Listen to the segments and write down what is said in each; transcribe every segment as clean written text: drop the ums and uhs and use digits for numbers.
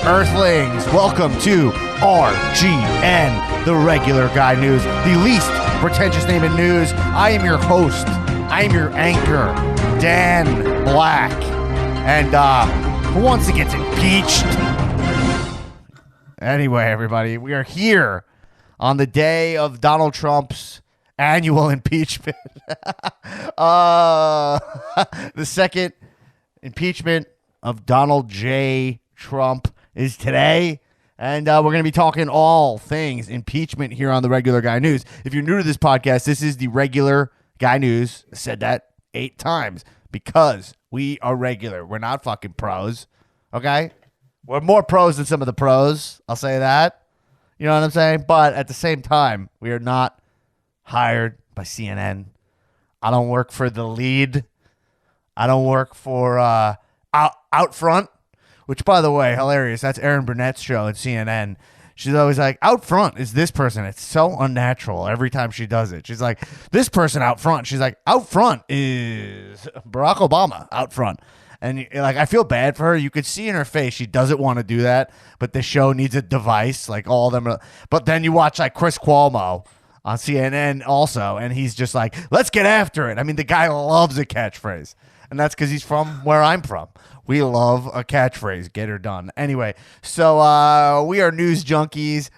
Earthlings. Welcome to RGN, the regular guy news, the least pretentious name in news. I am your host. I am your anchor, Dan Black. And who wants to get impeached? Anyway, everybody, we are here on the day of Donald Trump's annual impeachment. The second impeachment of Donald J. Trump is today. And we're going to be talking all things impeachment here on the Regular Guy News. If you're new to this podcast, this is the Regular Guy News. I said that 8 times because we are regular. We're not fucking pros. Okay? We're more pros than some of the pros. I'll say that. You know what I'm saying? But at the same time, we are not hired by CNN. I don't work for the lead. I don't work for Out Front, which, by the way, hilarious. That's Erin Burnett's show at CNN. She's always like, Out Front is this person. It's so unnatural every time she does it. She's like, this person out front. She's like, Out Front is Barack Obama out front. And like, I feel bad for her. You could see in her face she doesn't want to do that, but the show needs a device. Like all of them. But then you watch like Chris Cuomo on CNN also, and he's just like, let's get after it. I mean, the guy loves a catchphrase, and that's because he's from where I'm from. We love a catchphrase. Get her done. Anyway, so we are news junkies.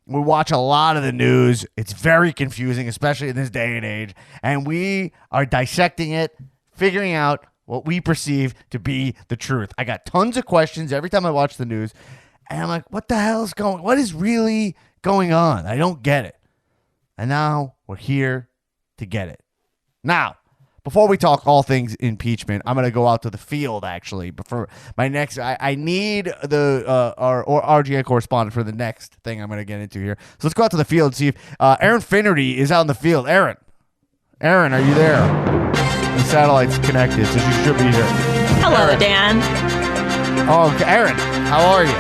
We watch a lot of the news. It's very confusing, especially in this day and age, and we are dissecting it, figuring out what we perceive to be the truth. I got tons of questions every time I watch the news, and I'm like, what the hell is what is really going on? I don't get it. And now we're here to get it. Now, before we talk all things impeachment, I'm going to go out to the field, actually. Before my next, I need our RGN correspondent for the next thing I'm going to get into here. So let's go out to the field and see if Aaron Finnerty is out in the field. Aaron, are you there? The satellite's connected, so she should be here. Hello, Aaron. Dan. Oh, Aaron, how are you?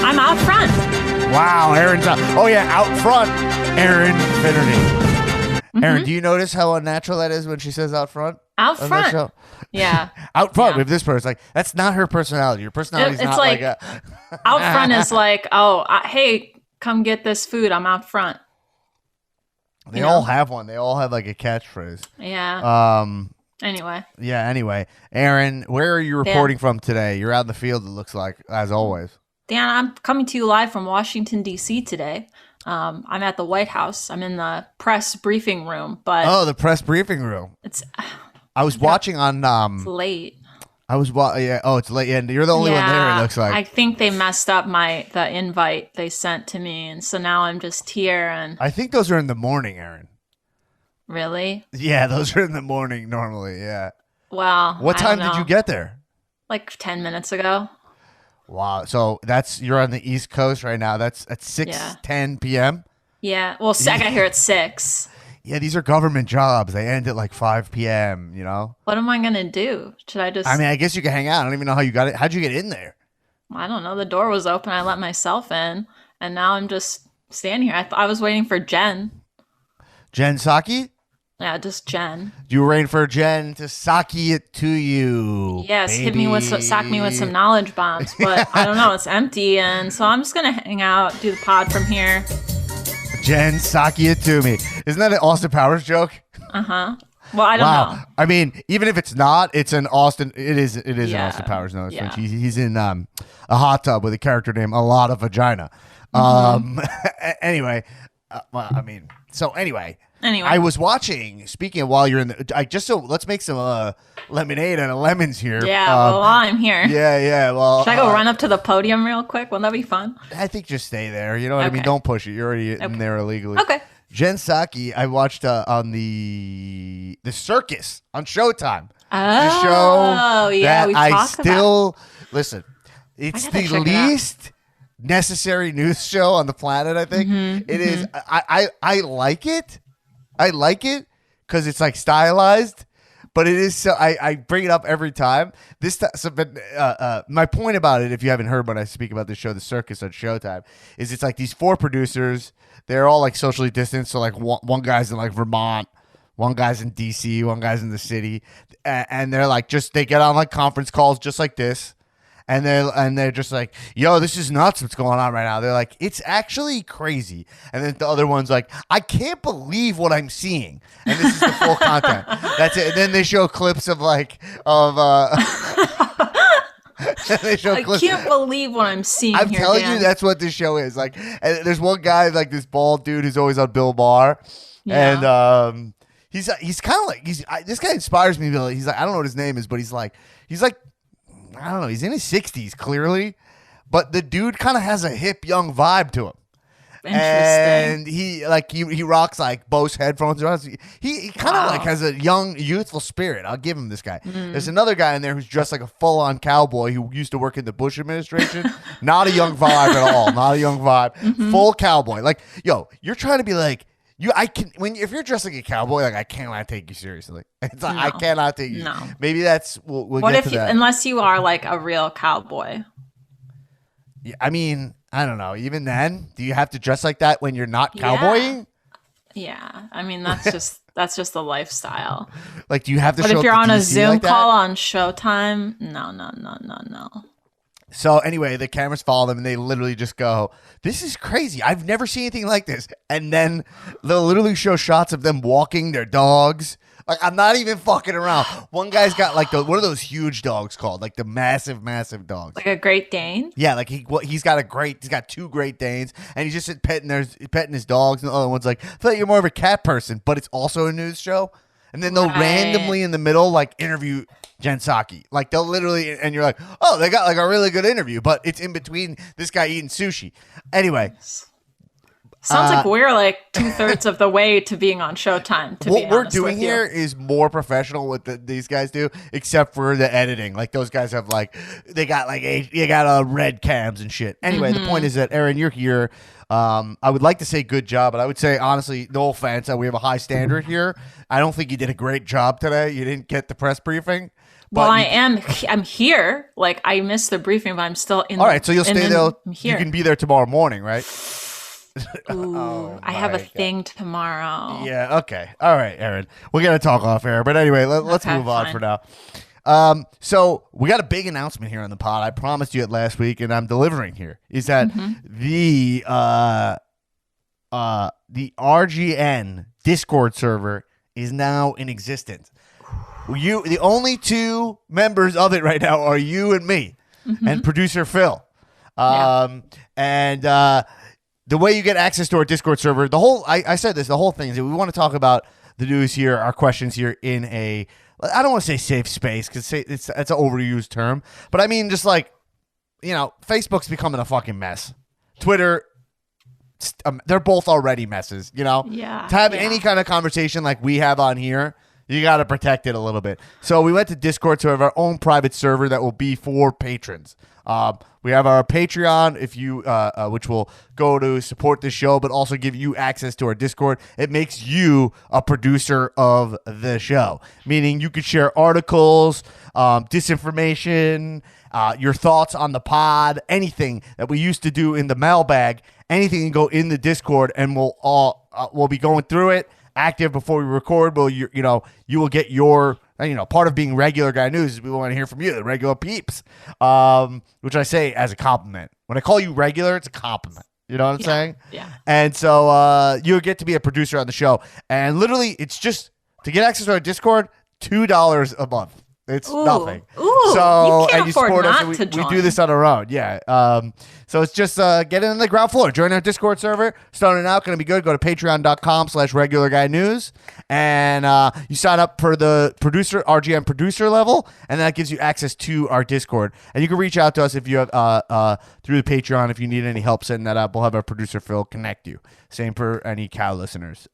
I'm out front. Wow, Aaron's out. Oh, yeah, out front, Aaron Finnerty. Aaron, do you notice how unnatural that is when she says out front? Out front. Yeah. Out front with this person. Like, that's not her personality. Your personality is not like a... Out front is like, hey, come get this food. I'm out front. They all have one. They all have like a catchphrase. Yeah. Anyway. Yeah, anyway. Aaron, where are you reporting from today? You're out in the field, it looks like, as always. Dan, I'm coming to you live from Washington, D.C. today. I'm at the White House. I'm in the press briefing room, but the press briefing room. I was watching on. It's late. Yeah. Oh, it's late. Yeah, you're the only one there. It looks like. I think they messed up the invite they sent to me, and so now I'm just here. And I think those are in the morning, Aaron. Really? Yeah, those are in the morning normally. Yeah. Well, what time did you get there? Like 10 minutes ago. Wow. So you're on the East Coast right now. That's at 6:10 p.m. Yeah. Well, I got here at 6. Yeah, these are government jobs. They end at like 5 p.m., you know? What am I going to do? Should I just... I mean, I guess you can hang out. I don't even know how you got it. How'd you get in there? I don't know. The door was open. I let myself in, and now I'm just standing here. I was waiting for Jen. Jen Psaki? Yeah, just Jen. You were waiting for Jen to Psaki it to you. Yes, baby. sock me with some knowledge bombs, but I don't know. It's empty, and so I'm just going to hang out, do the pod from here. Jen Psaki it to me. Isn't that an Austin Powers joke? Uh-huh. Well, I don't know. I mean, even if it's not, it's an Austin. It is an Austin Powers. No, it's French. He's in a hot tub with a character named A Lot of Vagina. Anyway, Anyway, I was watching. Speaking of, while you're in let's make some lemonade and lemons here. Yeah, while I'm here. Yeah. Well, should I go run up to the podium real quick? Wouldn't that be fun? I think just stay there. You know what I mean? Don't push it. You're already in there illegally. Okay. Jen Psaki, I watched on the Circus on Showtime. Oh, show yeah. Listen. It's the least necessary news show on the planet. I think it is. I like it. I like it because it's like stylized, but it is so. I bring it up every time. My point about it, if you haven't heard when I speak about this show, The Circus on Showtime, is it's like these 4 producers. They're all like socially distanced. So like one guy's in like Vermont, one guy's in DC, one guy's in the city, and they're like they get on like conference calls just like this, they're just like, yo, this is nuts what's going on right now. They're like, it's actually crazy. And then the other one's like, I can't believe what I'm seeing. And this is the full content. That's it. And then they show clips of they show clips. I can't believe what I'm seeing. I'm here, telling Dan. you, that's what this show is. Like, and there's one guy, like this bald dude who's always on Bill Maher. Yeah. And he's kind of like, this guy inspires me. He's like, I don't know what his name is, but he's like, I don't know. He's in his 60s, clearly. But the dude kind of has a hip, young vibe to him. And he rocks like Bose headphones. He kind of like has a young, youthful spirit. I'll give him this guy. There's another guy in there who's dressed like a full-on cowboy who used to work in the Bush administration. Not a young vibe at all. Not a young vibe. Full cowboy. Like, yo, you're trying to be like, if you're dressed like a cowboy, like I cannot take you seriously. It's like I cannot take you. No. Maybe that's we'll get to that. Unless you are like a real cowboy. Yeah, I mean, I don't know. Even then, do you have to dress like that when you're not cowboying? Yeah. I mean, that's just the lifestyle. Like, do you have to? But show if you're on a Zoom like call on Showtime, no. So anyway, the cameras follow them, and they literally just go, "This is crazy. I've never seen anything like this." And then they'll literally show shots of them walking their dogs. Like, I'm not even fucking around. One guy's got like what are those huge dogs called? Like the massive dogs. Like a Great Dane? Yeah, like he's got 2 Great Danes, and he's just petting his dogs, and the other one's like, I thought you're more of a cat person, but it's also a news show. And then they'll randomly in the middle like interview Jen Psaki. Like they'll literally, and you're like, oh, they got like a really good interview, but it's in between this guy eating sushi. Anyway. Sounds like we're like 2/3 of the way to being on Showtime. What we're doing here is more professional what these guys do, except for the editing. Like those guys have like, they got red cams and shit. Anyway, the point is that Aaron, you're here. I would like to say good job, but I would say honestly, no offense, we have a high standard here. I don't think you did a great job today. You didn't get the press briefing. Well, I'm here. Like I missed the briefing, but I'm still in. All right, so you'll stay there. You can be there tomorrow morning, right? Ooh, I have a thing tomorrow. Yeah, okay. All right, Aaron. We're going to talk off air. But anyway, let's move on for now. So we got a big announcement here on the pod. I promised you it last week, and I'm delivering here. Is that the RGN Discord server is now in existence. The only 2 members of it right now are you and me and producer Phil. The way you get access to our Discord server, I said this, the whole thing is that we want to talk about the news here, our questions here in I don't want to say safe space because it's an overused term, but I mean just like, Facebook's becoming a fucking mess. Twitter, they're both already messes, Yeah. To have any kind of conversation like we have on here, you got to protect it a little bit. So we went to Discord to have our own private server that will be for patrons. We have our Patreon, which will go to support the show, but also give you access to our Discord. It makes you a producer of the show, meaning you could share articles, disinformation, your thoughts on the pod, anything that we used to do in the mailbag. Anything can go in the Discord, and we'll be going through it active before we record. But you will get your. Part of being regular guy news is we want to hear from you, the regular peeps, which I say as a compliment. When I call you regular, it's a compliment. You know what I'm saying? Yeah. And so you'll get to be a producer on the show. And literally, it's just to get access to our Discord, $2 a month. It's nothing. Ooh, so you can't afford support not us. to We join. do this on our own. Yeah. So it's just get in the ground floor. Join our Discord server. Starting out, going to be good. Go to patreon.com/regular guy news. And you sign up for the RGM producer level. And that gives you access to our Discord. And you can reach out to us if you have through the Patreon if you need any help setting that up. We'll have our producer Phil connect you. Same for any cow listeners.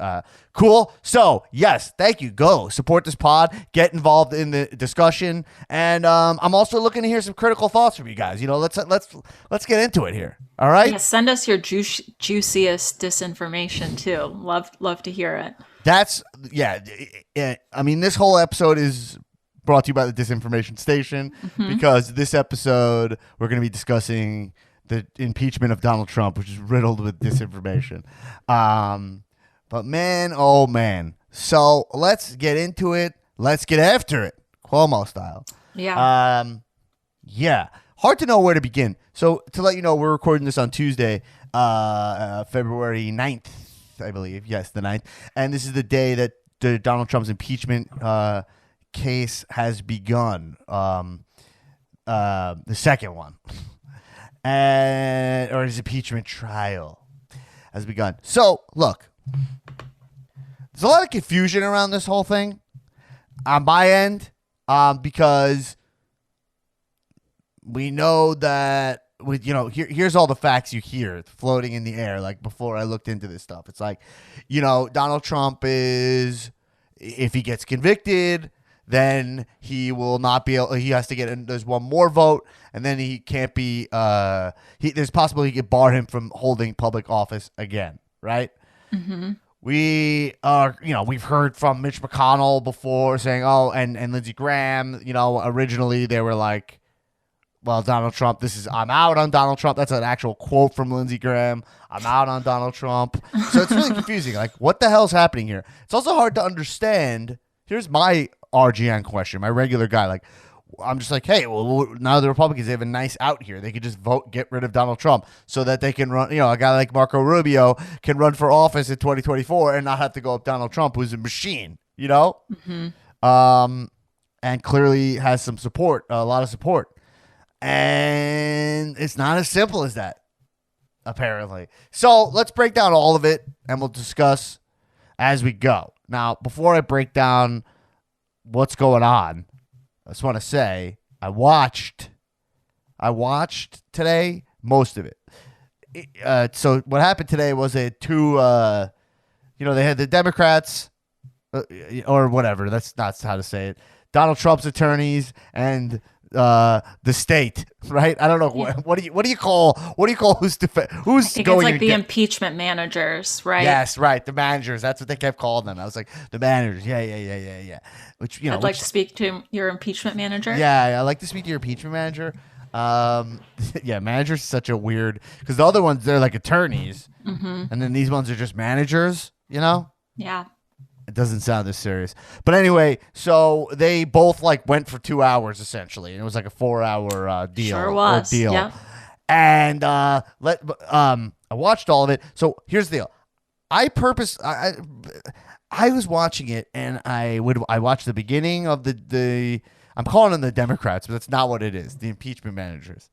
Cool. So yes, thank you. Go support this pod. Get involved in the discussion. And I'm also looking to hear some critical thoughts from you guys. Let's get into it here. All right. Yeah, send us your juiciest disinformation too. Love to hear it. I mean, this whole episode is brought to you by the Disinformation Station because this episode we're going to be discussing the impeachment of Donald Trump, which is riddled with disinformation. But man, oh man. So let's get into it. Let's get after it. Cuomo style. Yeah. Yeah. hard to know where to begin. So to let you know, we're recording this on Tuesday, February 9th, I believe. Yes, the 9th. And this is the day that the Donald Trump's impeachment case has begun. The second one. Or his impeachment trial has begun. So, look. There's a lot of confusion around this whole thing on my end because we know that here's all the facts you hear floating in the air. Like before I looked into this stuff, it's like, Donald Trump is, if he gets convicted, then he will not be able, he has to get, there's one more vote, and then he can't be, there's possible he could bar him from holding public office again, right? Mm-hmm. We are, we've heard from Mitch McConnell before saying, and Lindsey Graham, originally they were like, well, Donald Trump, I'm out on Donald Trump. That's an actual quote from Lindsey Graham. I'm out on Donald Trump. So it's really confusing. Like, what the hell's happening here? It's also hard to understand. Here's my RGN question, my regular guy. Like, I'm just like, hey, well, now the Republicans, they have a nice out here. They could just vote, get rid of Donald Trump so that they can run, a guy like Marco Rubio can run for office in 2024 and not have to go up Donald Trump, who's a machine, Mm-hmm. And clearly has some support, a lot of support. And it's not as simple as that, apparently. So let's break down all of it, and we'll discuss as we go. Now, before I break down what's going on, I just want to say I watched today, most of it. So what happened today was they had two, they had the Democrats, or whatever. That's not how to say it. Donald Trump's attorneys and the state, right? I don't know. Yeah. What do you call who's I think going? It's like the impeachment managers, right? Yes, right. The managers. That's what they kept calling them. I was like, the managers. Yeah. Which I'd like to speak to your impeachment manager. Yeah, I like to speak to your impeachment manager. Yeah, manager's such a weird, because the other ones, they're like attorneys, mm-hmm. and then these ones are just managers. Yeah. It doesn't sound this serious. But anyway, so they both went for 2 hours essentially. And it was like a 4-hour deal. Sure was. Yeah. And I watched all of it. So here's the deal. I was watching it, and I watched the beginning of the I'm calling them the Democrats, but that's not what it is. The impeachment managers.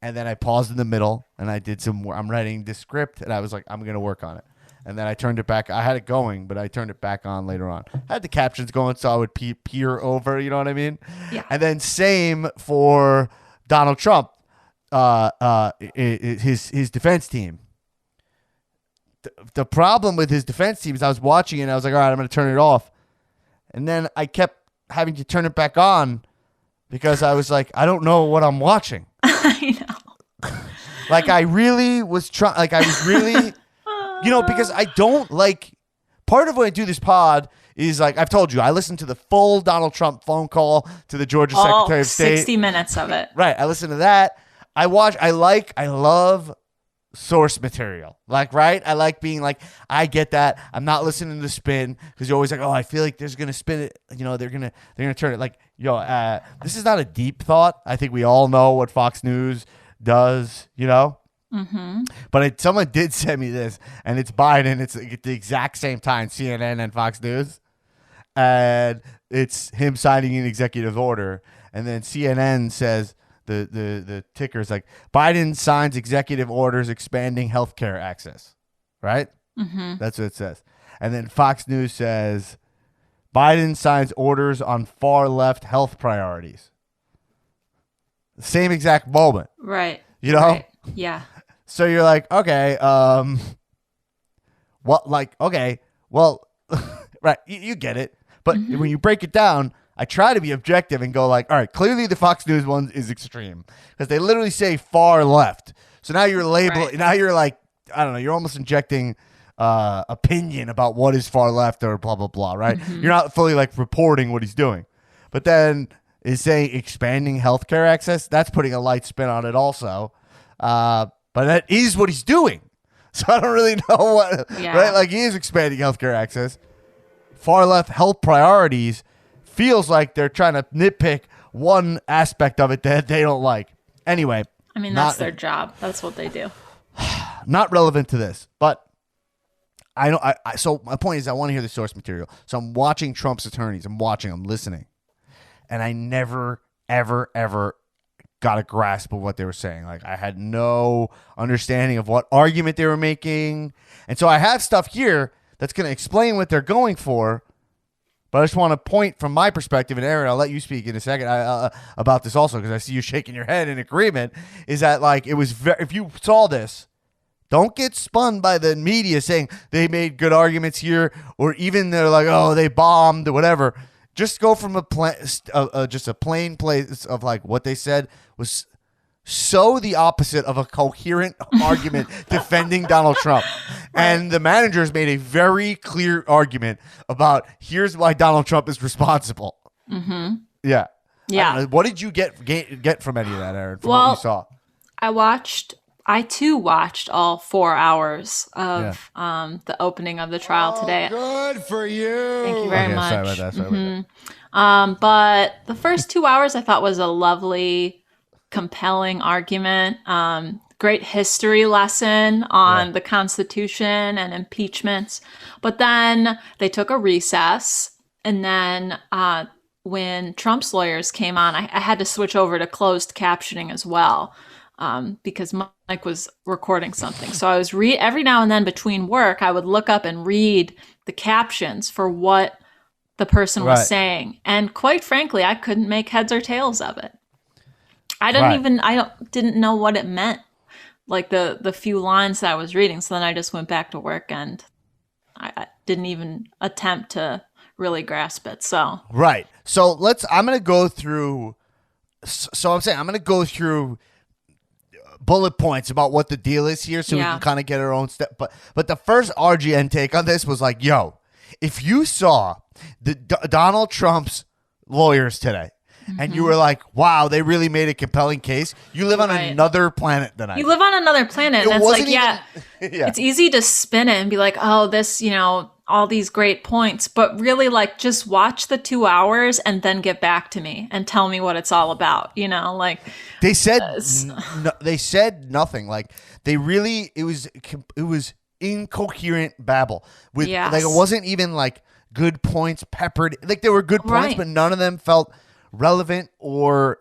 And then I paused in the middle, and I did I'm writing the script, and I was like, I'm going to work on it. And then I turned it back. I had it going, but I turned it back on later on. I had the captions going, so I would peer over. You know what I mean? Yeah. And then same for Donald Trump, his defense team. The problem with his defense team is I was watching it, and I was like, all right, I'm going to turn it off. And then I kept having to turn it back on because I was like, I don't know what I'm watching. I know. I really was trying. I was really... because I don't part of when I do this pod is I've told you, I listen to the full Donald Trump phone call to the Georgia Secretary of State. 60 minutes of it. Right. I listen to that. I love source material. Right. I like being I get that. I'm not listening to spin because you're always like, oh, I feel like there's going to spin it. They're going to turn it this is not a deep thought. I think we all know what Fox News does, Mm-hmm. But someone did send me this, and it's Biden. It's at the exact same time, CNN and Fox News, and it's him signing an executive order. And then CNN says the ticker's Biden signs executive orders expanding healthcare access, right? Mm-hmm. That's what it says. And then Fox News says Biden signs orders on far left health priorities. Same exact moment, right? Right. Yeah. So you're like, okay, okay, well, right, you get it. But mm-hmm. when you break it down, I try to be objective and go all right, clearly the Fox News one is extreme because they literally say far left. So now you're labeling, right. Now you're I don't know, you're almost injecting opinion about what is far left or blah, blah, blah, right? Mm-hmm. You're not fully reporting what he's doing. But then is saying expanding healthcare access, that's putting a light spin on it also. But that is what he's doing. So I don't really know what, right? He is expanding healthcare access. Far left health priorities feels like they're trying to nitpick one aspect of it that they don't like. Anyway, I mean, that's their job. That's what they do. not relevant to this, but I know. So my point is, I want to hear the source material. So I'm watching Trump's attorneys. I'm listening, and I never, ever, ever got a grasp of what they were saying. Like, I had no understanding of what argument they were making, and so I have stuff here that's going to explain what they're going for. But I just want to point from my perspective, and Aaron, I'll let you speak in a second about this also, because I see you shaking your head in agreement, is that, like, it was if you saw this, don't get spun by the media saying they made good arguments here, or even they're like, oh, they bombed or whatever. Just go from just a plain place of like what they said was so the opposite of a coherent argument defending Donald Trump. And the managers made a very clear argument about here's why Donald Trump is responsible. Mm-hmm. Yeah. Yeah. What did you get from any of that, Aaron, from what you saw? I too watched all 4 hours of the opening of the trial today. Good for you. Thank you very much. Sorry about that. But the first 2 hours I thought was a lovely, compelling argument. Great history lesson on the Constitution and impeachments. But then they took a recess, and then when Trump's lawyers came on, I had to switch over to closed captioning as well. Because Mike was recording something. So I was every now and then between work, I would look up and read the captions for what the person was saying. And quite frankly, I couldn't make heads or tails of it. I didn't know what it meant. Like the few lines that I was reading. So then I just went back to work and I didn't even attempt to really grasp it. So right. So I'm going to go through. So I'm saying I'm going to go through bullet points about what the deal is here, so we can kind of get our own step. But the first RGN take on this was like, yo, if you saw the Donald Trump's lawyers today, and you were like, wow, they really made a compelling case, you live on another planet than I do. You live on another planet, and it's like, it's easy to spin it and be like, oh, this, all these great points, but really, like, just watch the 2 hours and then get back to me and tell me what it's all about. Like they said, they said nothing. Like they really, it was incoherent babble with like, it wasn't even like good points peppered. Like there were good points, but none of them felt relevant or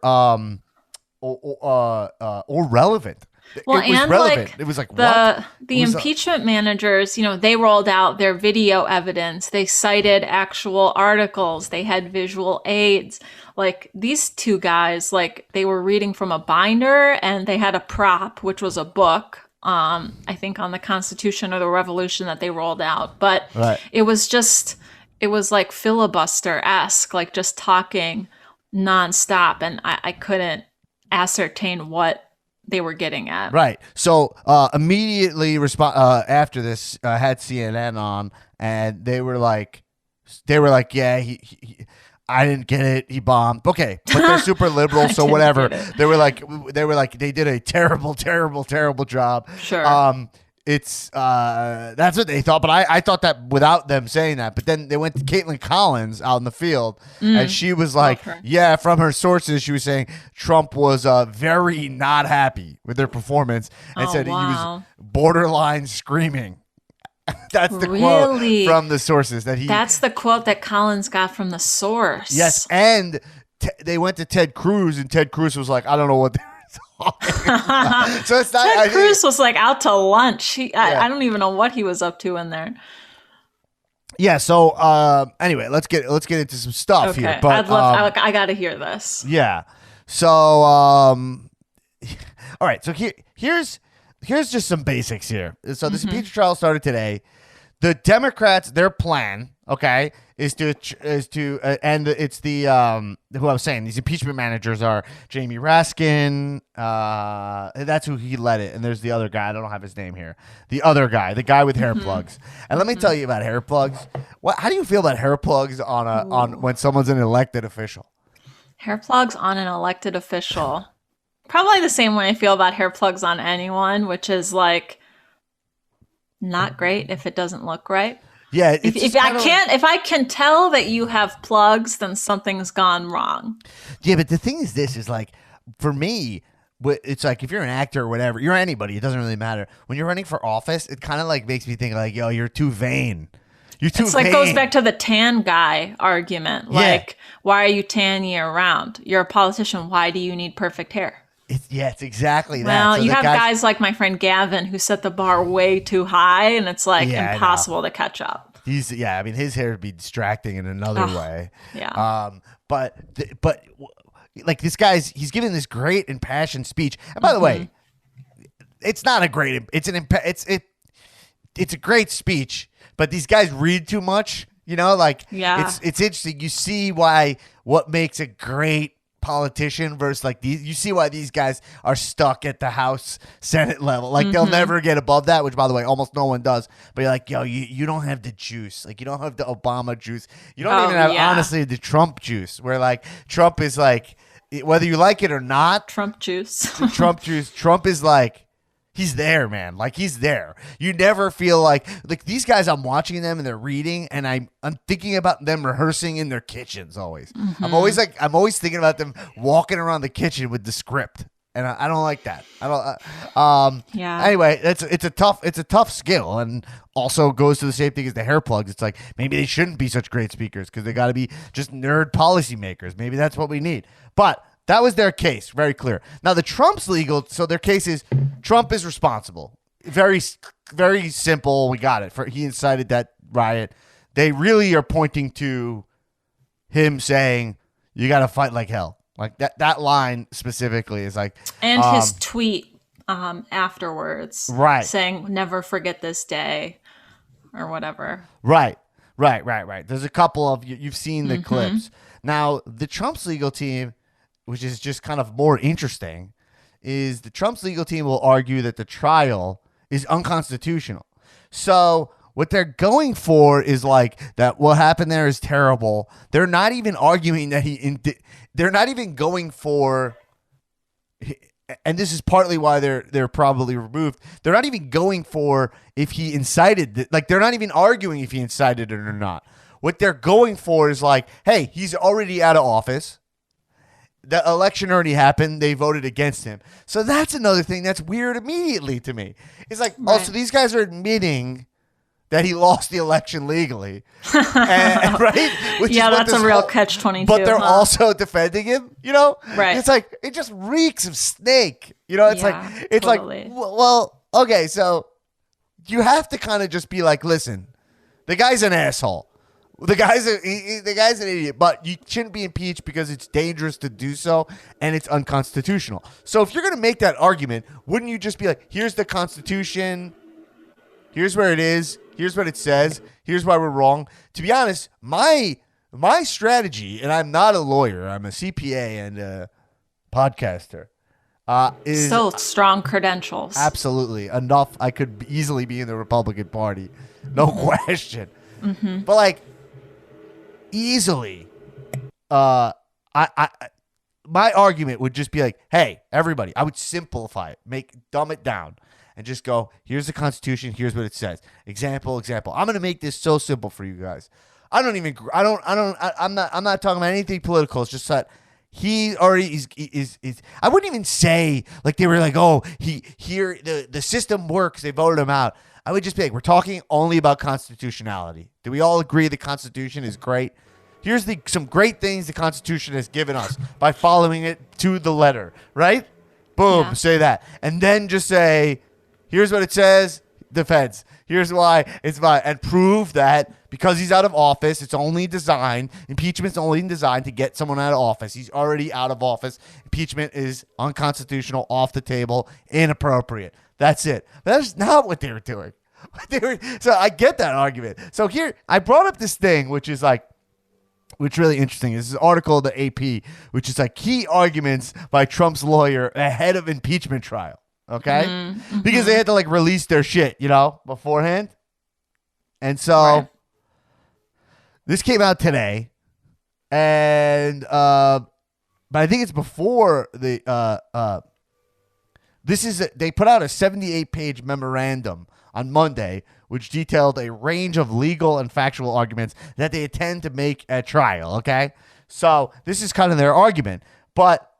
relevant. Well, it was and relevant. like it was like the impeachment managers, they rolled out their video evidence. They cited actual articles. They had visual aids. Like these two guys, like they were reading from a binder, and they had a prop, which was a book. I think on the Constitution or the Revolution that they rolled out. But it was like filibuster-esque, like just talking nonstop, and I couldn't ascertain what they were getting at. Right. So immediately after this, I had CNN on, and they were like, yeah, he I didn't get it. He bombed. Okay, but they're super liberal, so whatever. They were like, they did a terrible, terrible, terrible job. Sure. It's that's what they thought, but I thought that without them saying that. But then they went to Caitlin Collins out in the field, and she was like, yeah, from her sources, she was saying Trump was very not happy with their performance, and said he was borderline screaming. That's the quote from the sources that he. That's the quote that Collins got from the source. Yes, and they went to Ted Cruz, and Ted Cruz was like, I don't know what. So it's not. Ted Cruz was like out to lunch. I don't even know what he was up to in there. Yeah. So anyway, let's get into some stuff here. But I got to hear this. Yeah. So all right. So here's just some basics here. So this impeachment trial started today. The Democrats, their plan, is to and it's the who I was saying, these impeachment managers are Jamie Raskin, that's who he led it, and there's the other guy, I don't have his name here. The other guy, the guy with hair plugs. And let me tell you about hair plugs. How do you feel about hair plugs on when someone's an elected official? Hair plugs on an elected official. Probably the same way I feel about hair plugs on anyone, which is like not great if it doesn't look right. Yeah, if I can tell that you have plugs, then something's gone wrong. Yeah, but the thing is, this is like, for me, it's like if you're an actor or whatever, you're anybody. It doesn't really matter. When you're running for office, it kind of like makes me think like, yo, you're too vain. You're too It's vain. like goes back to the tan guy argument. Like, why are you tan year round? You're a politician. Why do you need perfect hair? It's exactly that. Well, So you the have guys like my friend Gavin who set the bar way too high, and it's like impossible to catch up. I mean, his hair would be distracting in another way. Yeah. But like this he's giving this great impassioned speech. And by the way, it's not a great. It's a great speech, but these guys read too much. You know, like it's interesting. You see what makes a great politician versus like these. You see why these guys are stuck at the House, Senate level. Like they'll never get above that, which by the way, almost no one does. But you're like, yo, you don't have the juice. Like you don't have the Obama juice. You don't even have honestly the Trump juice. Where like Trump is like, whether you like it or not, Trump juice. Trump juice. Trump is like. He's there, man. Like he's there. You never feel like these guys. I'm watching them and they're reading, and I'm thinking about them rehearsing in their kitchens. Always, I'm always thinking about them walking around the kitchen with the script, and I don't like that. I don't. Anyway, it's a tough skill, and also goes to the same thing as the hair plugs. It's like maybe they shouldn't be such great speakers because they got to be just nerd policymakers. Maybe that's what we need, but. That was their case, very clear. Now, the Trump's legal, so their case is Trump is responsible. Very, very simple. We got it. He incited that riot. They really are pointing to him saying, you got to fight like hell. Like that line specifically is like. And his tweet afterwards. Right. Saying, never forget this day or whatever. Right. There's a couple of, you've seen the clips. Now, the Trump's legal team, which is just kind of more interesting, is the Trump's legal team will argue that the trial is unconstitutional. So what they're going for is like that what happened there is terrible. They're not even arguing that they're not even going for, and this is partly why they're probably removed. They're not even going for if he incited, like they're not even arguing if he incited it or not. What they're going for is like, hey, he's already out of office. The election already happened. They voted against him. So that's another thing that's weird immediately to me. It's like, so these guys are admitting that he lost the election legally. Right? Which is that's a real catch-22. But they're also defending him, you know? Right. It's like, it just reeks of snake. You know, it's totally. like, well, okay, so you have to kind of just be like, listen, the guy's an asshole. The guy's an idiot, but you shouldn't be impeached because it's dangerous to do so and it's unconstitutional. So if you're going to make that argument, wouldn't you just be like, here's the Constitution, here's where it is, here's what it says, here's why we're wrong? To be honest, my strategy, and I'm not a lawyer, I'm a CPA and a podcaster, is so strong credentials. Absolutely. Enough I could easily be in the Republican Party. No question. But like, easily, my argument would just be like, hey, everybody, I would simplify it, dumb it down, and just go, here's the Constitution, here's what it says. Example. I'm going to make this so simple for you guys. I'm not talking about anything political. It's just that he already is I wouldn't even say like they were like, oh, the system works, they voted him out. I would just be like, we're talking only about constitutionality. Do we all agree the Constitution is great? Here's some great things the Constitution has given us by following it to the letter, right? Boom, say that. And then just say, here's what it says, defense. Here's why it's fine. And prove that because he's out of office, impeachment's only designed to get someone out of office. He's already out of office. Impeachment is unconstitutional, off the table, inappropriate. That's it. That's not what they were doing. So I get that argument. So here, I brought up this thing, which really interesting. This is an article in the AP, which is like key arguments by Trump's lawyer ahead of impeachment trial. Okay? Because they had to like release their shit, beforehand. And so this came out today. And but I think it's before the they put out a 78-page memorandum on Monday, which detailed a range of legal and factual arguments that they intend to make at trial, okay? So this is kind of their argument. But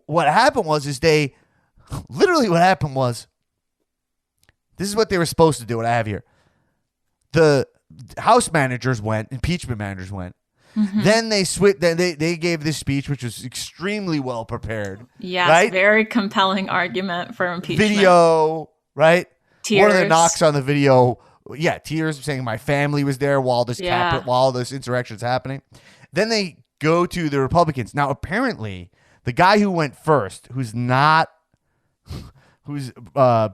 what happened was what happened was, this is what they were supposed to do. What I have here, the House managers went, impeachment managers went. Mm-hmm. Then they switched. Then they gave this speech, which was extremely well prepared. Yes, right? Very compelling argument for impeachment. Video, right? Tears. One of the knocks on the video, tears, saying my family was there while this insurrection is happening. Then they go to the Republicans. Now, apparently, the guy who went first, who's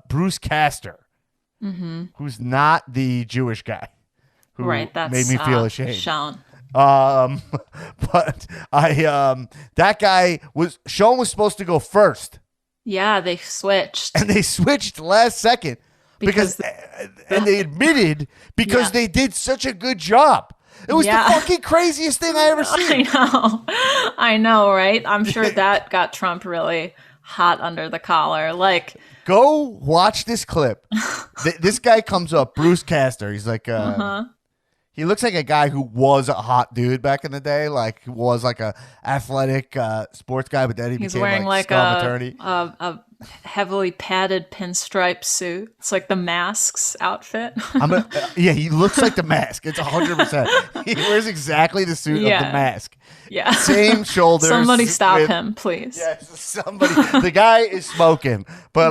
Bruce Castor, who's not the Jewish guy, who that's made me feel ashamed. Sean. But that guy Sean was supposed to go first. Yeah, they switched. And they switched last second because they admitted because they did such a good job. It was the fucking craziest thing I ever seen. I know, right? I'm sure that got Trump really hot under the collar. Like, go watch this clip. This guy comes up, Bruce Castor. He's like, he looks like a guy who was a hot dude back in the day, like who was like a athletic sports guy, but then he became wearing like a heavily padded pinstripe suit. It's like the Mask's outfit. He looks like the Mask. It's 100%. He wears exactly the suit of the Mask. Yeah. Same shoulders. Somebody stop him, please. Yes, somebody. The guy is smoking, but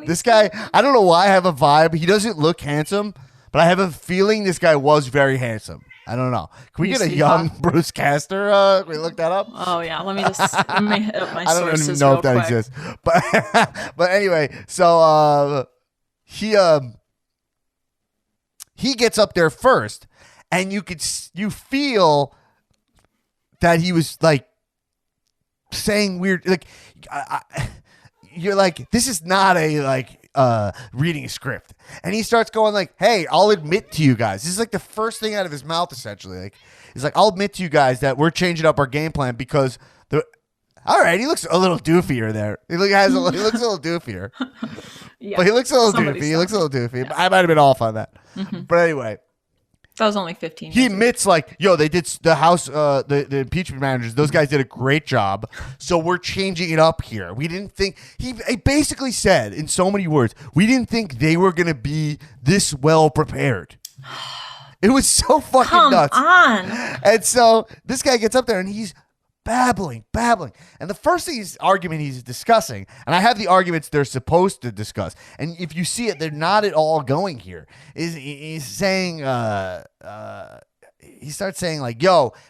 this guy, I don't know why I have a vibe. He doesn't look handsome, but I have a feeling this guy was very handsome. I don't know. Can we get a young Bruce Castor? Can we look that up? Oh yeah, let me hit up my I don't even know if that exists. But anyway, so he gets up there first, and you feel that he was like saying weird, like you're like, this is not a reading a script. And he starts going like, hey, I'll admit to you guys. This is like the first thing out of his mouth, essentially. Like, he's like, I'll admit to you guys that we're changing up our game plan because all right, he looks a little doofier there. He looks a little doofier. But he looks a little doofy. He looks a little doofy. Yeah. I might have been off on that. Mm-hmm. But anyway. That was only 15 years He admits like, they did the House, the impeachment managers, those guys did a great job. So we're changing it up here. We didn't think, he basically said in so many words, we didn't think they were going to be this well prepared. It was so fucking nuts. Come on. And so this guy gets up there and he's babbling. And the first argument he's discussing, and I have the arguments they're supposed to discuss, and if you see it, they're not at all going here, he's saying, he starts saying like,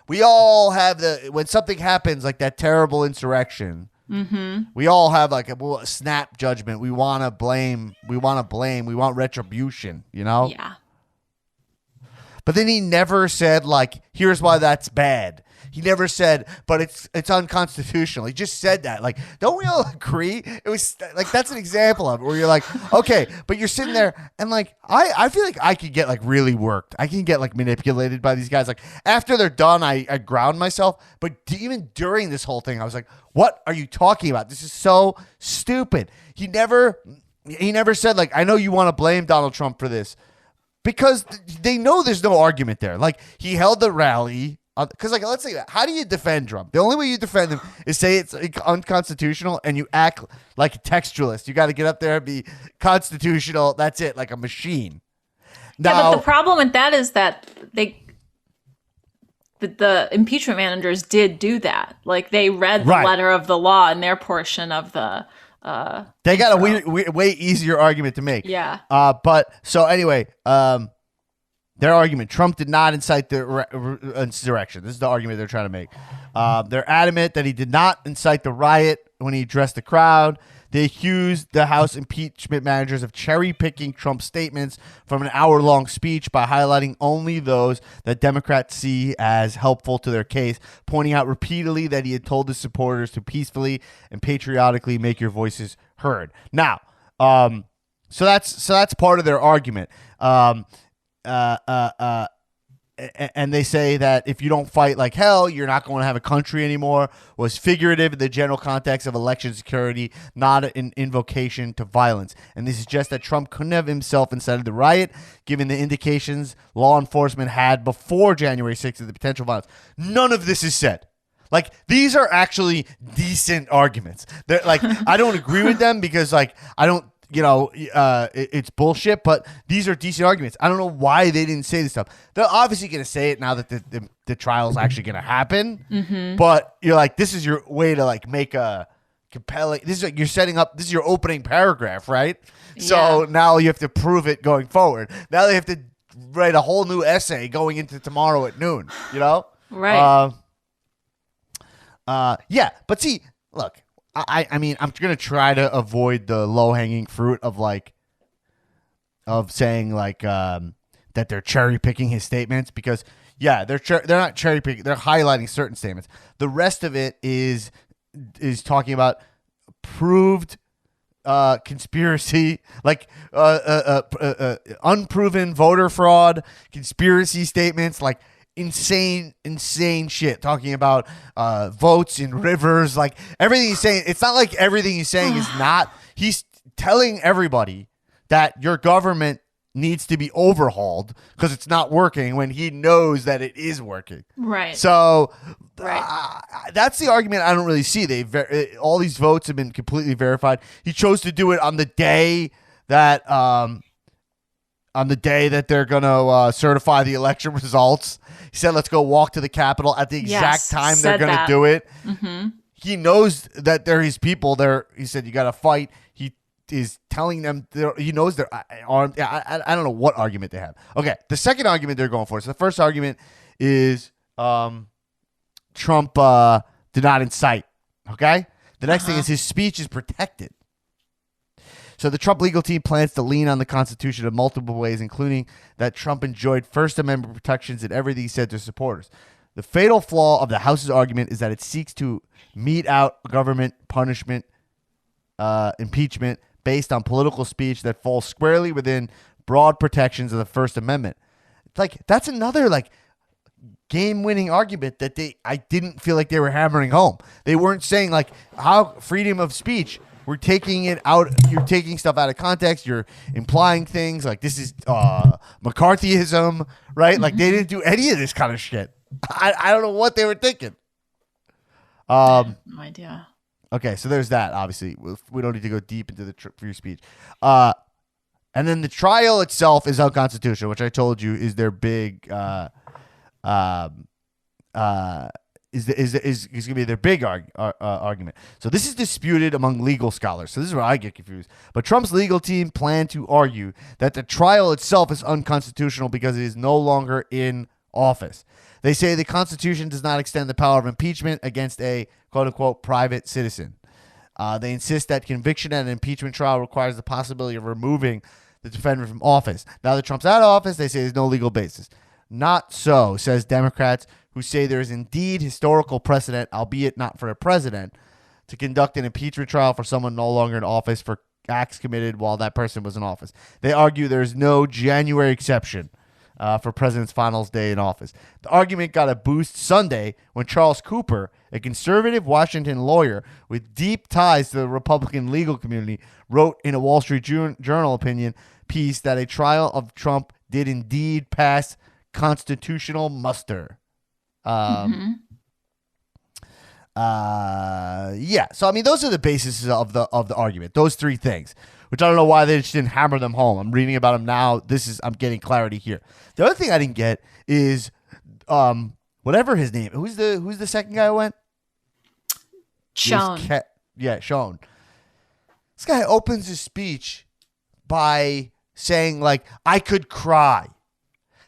we all have when something happens like that terrible insurrection, we all have like a snap judgment. We want to blame. We want retribution, Yeah. But then he never said like, here's why that's bad. He never said, but it's unconstitutional. He just said that. Like, don't we all agree? It was like, that's an example of it where you're like, okay, but you're sitting there and like, I feel like I could get like really worked. I can get like manipulated by these guys. Like after they're done, I ground myself. But even during this whole thing, I was like, what are you talking about? This is so stupid. He never said like, I know you want to blame Donald Trump for this because they know there's no argument there. Like he held the rally. Because, like, let's say that. How do you defend Trump? The only way you defend him is say it's unconstitutional and you act like a textualist. You got to get up there and be constitutional. That's it, like a machine. Now, but the problem with that is that the impeachment managers did do that. Like, they read the letter of the law in their portion of the they got a way easier argument to make. Yeah. But, so anyway, their argument, Trump did not incite the insurrection. This is the argument they're trying to make. They're adamant that he did not incite the riot when he addressed the crowd. They accused the House impeachment managers of cherry-picking Trump's statements from an hour-long speech by highlighting only those that Democrats see as helpful to their case, pointing out repeatedly that he had told his supporters to peacefully and patriotically make your voices heard. Now, so that's part of their argument. and they say that if you don't fight like hell, you're not going to have a country anymore, was figurative in the general context of election security, not an invocation to violence. And this is just that Trump couldn't have himself incited the riot, given the indications law enforcement had before January 6th of the potential violence. None of this is said. Like, these are actually decent arguments. They're, like, I don't agree with them because, like, I don't, it's bullshit, but these are decent arguments. I don't know why they didn't say this stuff. They're obviously going to say it now that the trial is actually going to happen. But you're like, this is your way to like make a compelling. This is like you're setting up. This is your opening paragraph, right? So now you have to prove it going forward. Now they have to write a whole new essay going into tomorrow at noon. Right? Yeah, but see, look. I mean, I'm going to try to avoid the low-hanging fruit of saying that they're cherry-picking his statements because, yeah, they're not cherry-picking. They're highlighting certain statements. The rest of it is talking about proved conspiracy, like unproven voter fraud, conspiracy statements, like insane shit, talking about votes in rivers, like everything he's saying. It's not like everything he's saying is not. He's telling everybody that your government needs to be overhauled because it's not working when he knows that it is working. Right. So right. That's the argument I don't really see. All these votes have been completely verified. He chose to do it on the day that they're going to certify the election results. He said, let's go walk to the Capitol at the exact time they're going to do it. Mm-hmm. He knows that they're his people. He said, you got to fight. He is telling them, he knows they're armed. I don't know what argument they have. Okay, the second argument they're going for. So the first argument is Trump did not incite. Okay? The next thing is his speech is protected. So the Trump legal team plans to lean on the Constitution in multiple ways, including that Trump enjoyed First Amendment protections in everything he said to supporters. The fatal flaw of the House's argument is that it seeks to mete out government punishment, impeachment, based on political speech that falls squarely within broad protections of the First Amendment. It's like, that's another like game-winning argument that I didn't feel like they were hammering home. They weren't saying like how freedom of speech. We're taking it out. You're taking stuff out of context. You're implying things like this is McCarthyism, right? Mm-hmm. Like they didn't do any of this kind of shit. I don't know what they were thinking. I have no idea. Okay, so there's that. Obviously, we don't need to go deep into the free speech. And then the trial itself is unconstitutional, which I told you is their big is going to be their big argument. So this is disputed among legal scholars. So this is where I get confused. But Trump's legal team plan to argue that the trial itself is unconstitutional because it is no longer in office. They say the Constitution does not extend the power of impeachment against a quote-unquote private citizen. They insist that conviction at an impeachment trial requires the possibility of removing the defendant from office. Now that Trump's out of office, they say there's no legal basis. Not so, says Democrats, who say there is indeed historical precedent, albeit not for a president, to conduct an impeachment trial for someone no longer in office for acts committed while that person was in office. They argue there is no January exception for president's final day in office. The argument got a boost Sunday when Charles Cooper, a conservative Washington lawyer with deep ties to the Republican legal community, wrote in a Wall Street Journal opinion piece that a trial of Trump did indeed pass constitutional muster. Yeah. So I mean, those are the bases of the argument. Those three things, which I don't know why they just didn't hammer them home. I'm reading about them now. I'm getting clarity here. The other thing I didn't get is whatever his name. Who's the second guy who went? Sean. Sean. This guy opens his speech by saying like, "I could cry."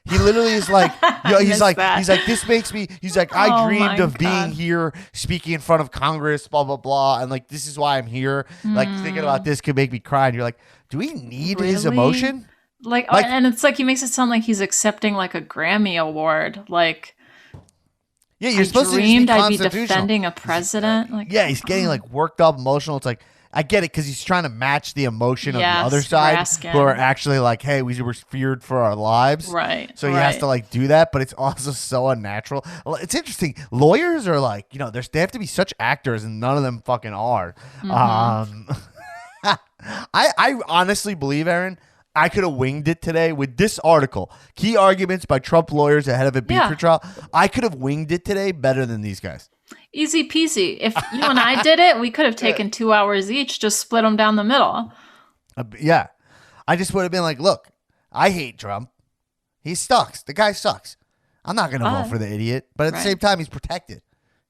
He literally is like, he's like, this makes me, he's like, I dreamed of being here speaking in front of Congress, blah, blah, blah. And like, this is why I'm here. Like thinking about this could make me cry. And you're like, do we need his emotion? Like, and it's like, he makes it sound like he's accepting like a Grammy award. Like, yeah, you're supposed to be I'd be defending a president. He's getting like worked up, emotional. It's like, I get it because he's trying to match the emotion of the Yes, other side, Raskin. who are actually like, hey, we were feared for our lives. Right. So he has to like do that, but it's also so unnatural. Well, it's interesting. Lawyers are like, they have to be such actors, and none of them fucking are. I honestly believe, Aaron, I could have winged it today with this article. Key arguments by Trump lawyers ahead of impeachment trial. I could have winged it today better than these guys. Easy peasy. If you and I did it, we could have taken 2 hours each, just split them down the middle. Yeah. I just would have been like, look, I hate Trump. He sucks. The guy sucks. I'm not going to vote for the idiot. But at the same time, he's protected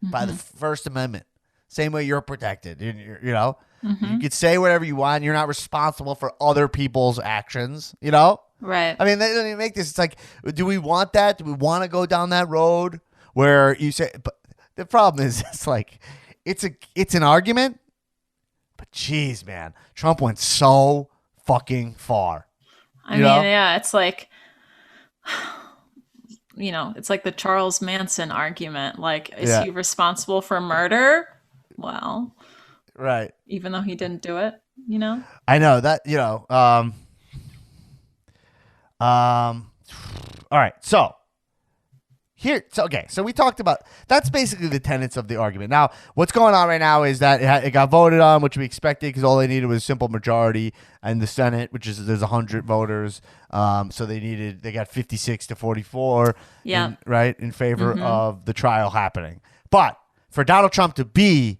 by the First Amendment. Same way you're protected. You could say whatever you want. You're not responsible for other people's actions, Right. I mean, they don't even make this. It's like, do we want that? Do we want to go down that road where you say, but the problem is, it's like, it's an argument, but geez, man, Trump went so fucking far. I mean, yeah, it's like, it's like the Charles Manson argument. Like, is he responsible for murder? Well, right. Even though he didn't do it, I know that, all right. So we talked about, that's basically the tenets of the argument. Now, what's going on right now is that it got voted on, which we expected because all they needed was a simple majority in the Senate, which is there's 100 voters. So they got 56 to 44 in favor of the trial happening. But for Donald Trump to be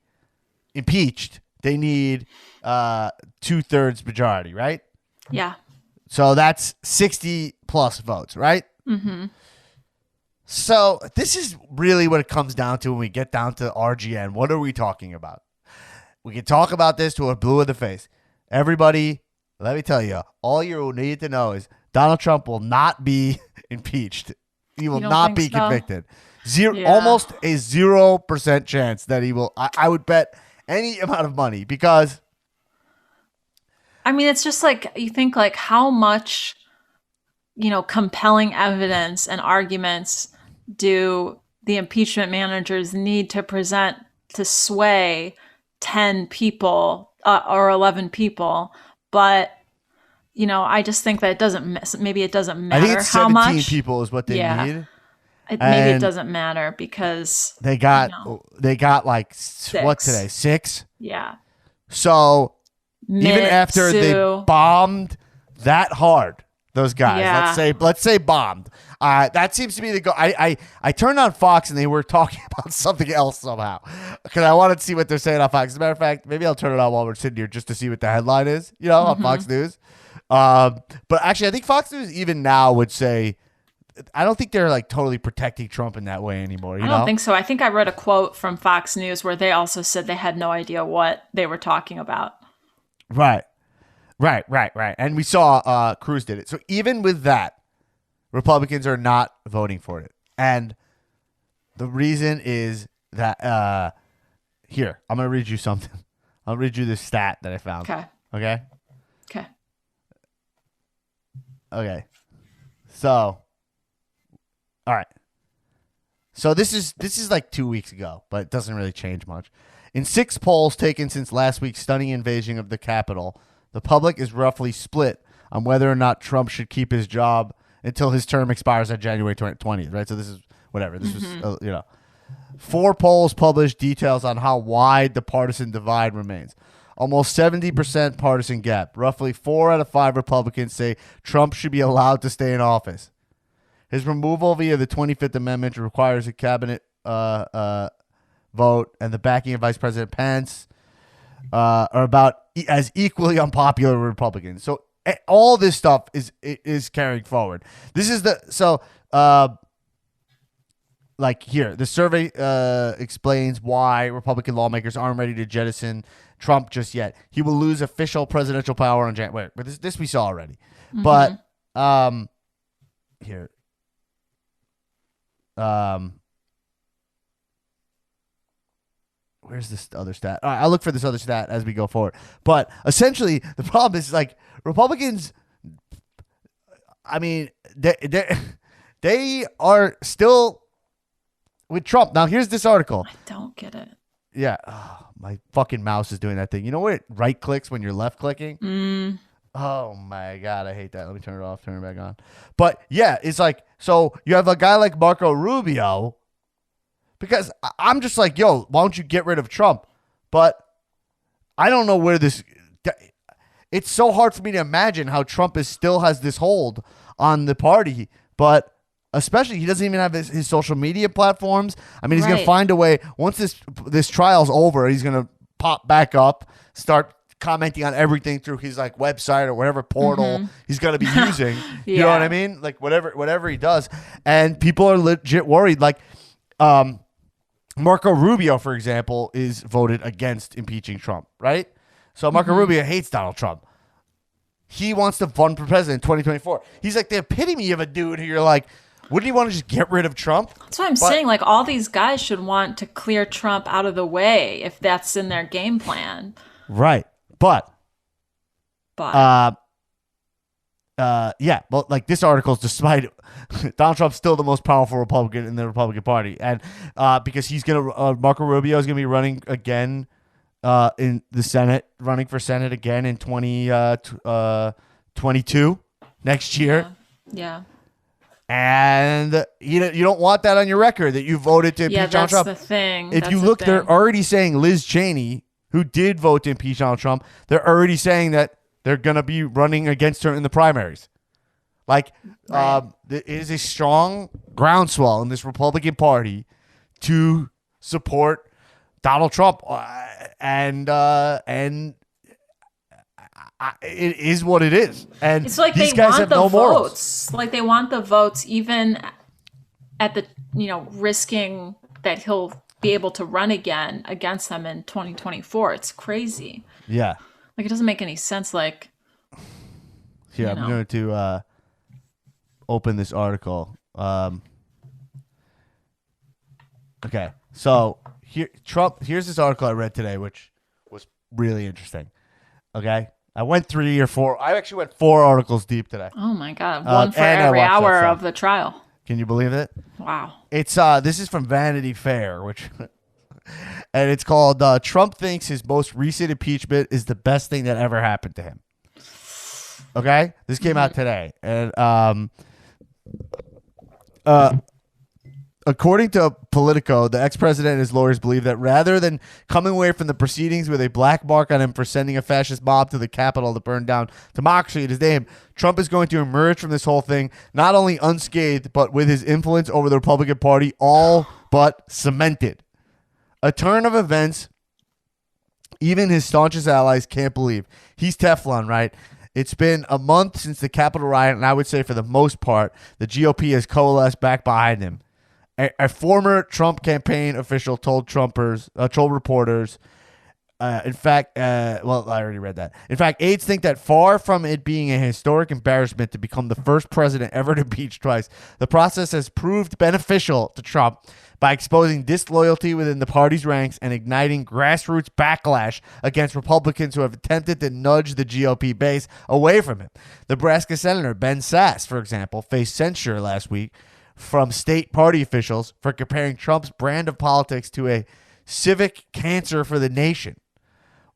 impeached, they need 2/3 majority, right? Yeah. So that's 60 plus votes, right? Mm-hmm. So this is really what it comes down to when we get down to RGN. What are we talking about? We can talk about this to a blue in the face. Everybody, let me tell you, all you need to know is Donald Trump will not be impeached. He will not be convicted. Almost a 0% chance that he will. I would bet any amount of money because. I mean, it's just like, you think like how much, compelling evidence and arguments do the impeachment managers need to present to sway 10 people or 11 people? But, I just think that maybe it doesn't matter. I think it's 17 people is what they need. Maybe it doesn't matter because they got like six. What today? 6? Yeah. So even after they bombed that hard, those guys, let's say bombed. That seems to be the goal. I turned on Fox and they were talking about something else somehow because I wanted to see what they're saying on Fox. As a matter of fact, maybe I'll turn it on while we're sitting here just to see what the headline is, on Fox News. But actually, I think Fox News even now would say, I don't think they're like totally protecting Trump in that way anymore. I don't think so. I think I read a quote from Fox News where they also said they had no idea what they were talking about. Right. And we saw Cruz did it. So even with that, Republicans are not voting for it. And the reason is that here, I'm going to read you something. I'll read you this stat that I found. Okay. So, all right. So this is like 2 weeks ago, but it doesn't really change much. In 6 polls taken since last week's stunning invasion of the Capitol, the public is roughly split on whether or not Trump should keep his job until his term expires on January 20th, right? So this is whatever. This was, 4 polls published details on how wide the partisan divide remains. Almost 70% partisan gap. Roughly 4 out of 5 Republicans say Trump should be allowed to stay in office. His removal via the 25th Amendment requires a cabinet vote, and the backing of Vice President Pence are about as equally unpopular with Republicans. So all this stuff is carrying forward. This is like here, the survey explains why Republican lawmakers aren't ready to jettison Trump just yet. He will lose official presidential power on January. But this we saw already. Mm-hmm. But here. Where's this other stat? All right, I'll look for this other stat as we go forward. But essentially, the problem is like Republicans. I mean, they are still with Trump. Now, here's this article. I don't get it. Yeah. Oh, my fucking mouse is doing that thing. You know what? It right clicks when you're left clicking. Oh my God, I hate that. Let me turn it off, turn it back on. But yeah, it's like, so you have a guy like Marco Rubio, because I'm just like, yo, why don't you get rid of Trump? But I don't know where this, it's so hard for me to imagine how Trump still has this hold on the party, but especially he doesn't even have his social media platforms. I mean, he's going to find a way, once this trial's over, he's going to pop back up, start commenting on everything through his like website or whatever portal he's going to be using. You know what I mean? Like whatever he does. And people are legit worried. Like Marco Rubio, for example, is voted against impeaching Trump, right? So Marco Rubio hates Donald Trump. He wants to run for president in 2024. He's like the epitome of a dude who you're like, wouldn't you want to just get rid of Trump? That's what I'm saying. Like, all these guys should want to clear Trump out of the way if that's in their game plan. Right. But yeah, but like this article is despite Donald Trump's still the most powerful Republican in the Republican Party, and because he's gonna Marco Rubio is gonna be running again in the Senate, running for Senate again in 2022 next year. Yeah. And you don't want that on your record that you voted to impeach Donald Trump. Yeah, that's the thing. If you look, they're already saying Liz Cheney, who did vote to impeach Donald Trump, they're already saying that they're going to be running against her in the primaries. Like, it is a strong groundswell in this Republican Party to support Donald Trump. And it is what it is. And it's like these they guys want have the no votes. morals. Like, they want the votes even at the, risking that he'll be able to run again against them in 2024. It's crazy. Yeah. Like, it doesn't make any sense. Like, here, I'm going to open this article. Okay. So here's this article I read today, which was really interesting. Okay. I went 3 or 4. I actually went 4 articles deep today. Oh my God. One for every hour of the trial. Can you believe it? Wow. It's this is from Vanity Fair, and it's called Trump thinks his most recent impeachment is the best thing that ever happened to him. Okay? This came out today. And according to Politico, the ex-president and his lawyers believe that rather than coming away from the proceedings with a black mark on him for sending a fascist mob to the Capitol to burn down democracy in his name, Trump is going to emerge from this whole thing not only unscathed, but with his influence over the Republican Party all but cemented. A turn of events even his staunchest allies can't believe. He's Teflon, right? It's been a month since the Capitol riot, and I would say for the most part, the GOP has coalesced back behind him. A former Trump campaign official told reporters, in fact, well, I already read that. In fact, aides think that far from it being a historic embarrassment to become the first president ever to impeach twice, the process has proved beneficial to Trump by exposing disloyalty within the party's ranks and igniting grassroots backlash against Republicans who have attempted to nudge the GOP base away from him. Nebraska Senator Ben Sasse, for example, faced censure last week from state party officials for comparing Trump's brand of politics to a civic cancer for the nation,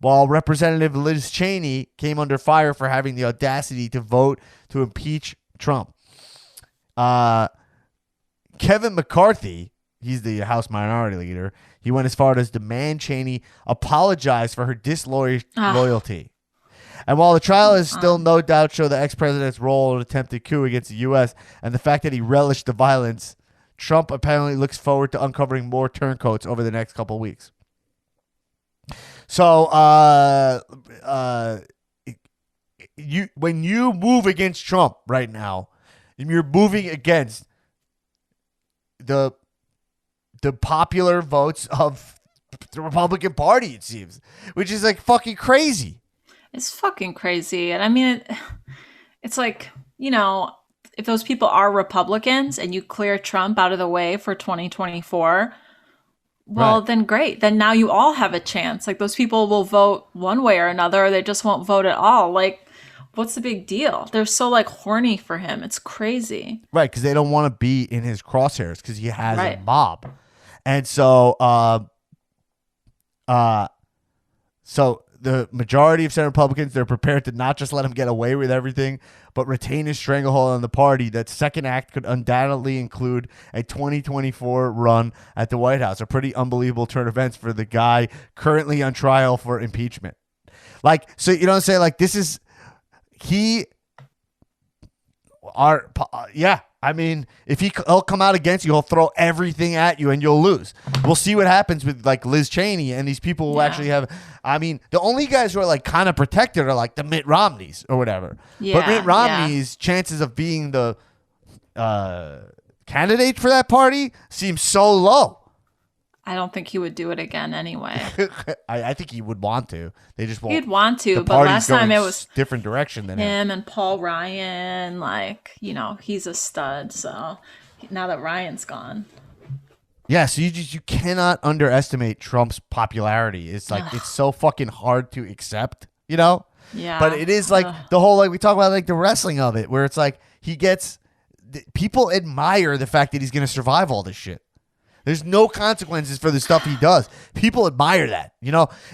while Representative Liz Cheney came under fire for having the audacity to vote to impeach Trump. Kevin McCarthy, he's the House Minority Leader, he went as far as demand Cheney apologize for her disloyalty. And while the trial is still no doubt show the ex-president's role in an attempted coup against the U.S. and the fact that he relished the violence, Trump apparently looks forward to uncovering more turncoats over the next couple of weeks. So, when you move against Trump right now, you're moving against the popular votes of the Republican Party, it seems, which is like fucking crazy. It's fucking crazy. And I mean, it's like, if those people are Republicans and you clear Trump out of the way for 2024, well, then great. Then now you all have a chance. Like, those people will vote one way or another, or they just won't vote at all. Like, what's the big deal? They're so like horny for him. It's crazy. Right, because they don't want to be in his crosshairs because he has a mob. And so So the majority of Senate Republicans, they're prepared to not just let him get away with everything, but retain his stranglehold on the party. That second act could undoubtedly include a 2024 run at the White House. A pretty unbelievable turn of events for the guy currently on trial for impeachment. Like, so you know what I'm saying? Like, this is I mean, if he'll come out against you, he'll throw everything at you and you'll lose. We'll see what happens with like Liz Cheney and these people who actually have. I mean, the only guys who are like kind of protected are like the Mitt Romneys or whatever. Yeah, but Mitt Romney's chances of being the candidate for that party seems so low. I don't think he would do it again anyway. I think he would want to. They just won't. He'd want to, the but last party's time going it was different direction than him and Paul Ryan. Like, he's a stud. So now that Ryan's gone. Yeah, so you cannot underestimate Trump's popularity. It's like it's so fucking hard to accept, Yeah. But it is like the whole, like we talk about like the wrestling of it, where it's like people admire the fact that he's going to survive all this shit. There's no consequences for the stuff he does. People admire that.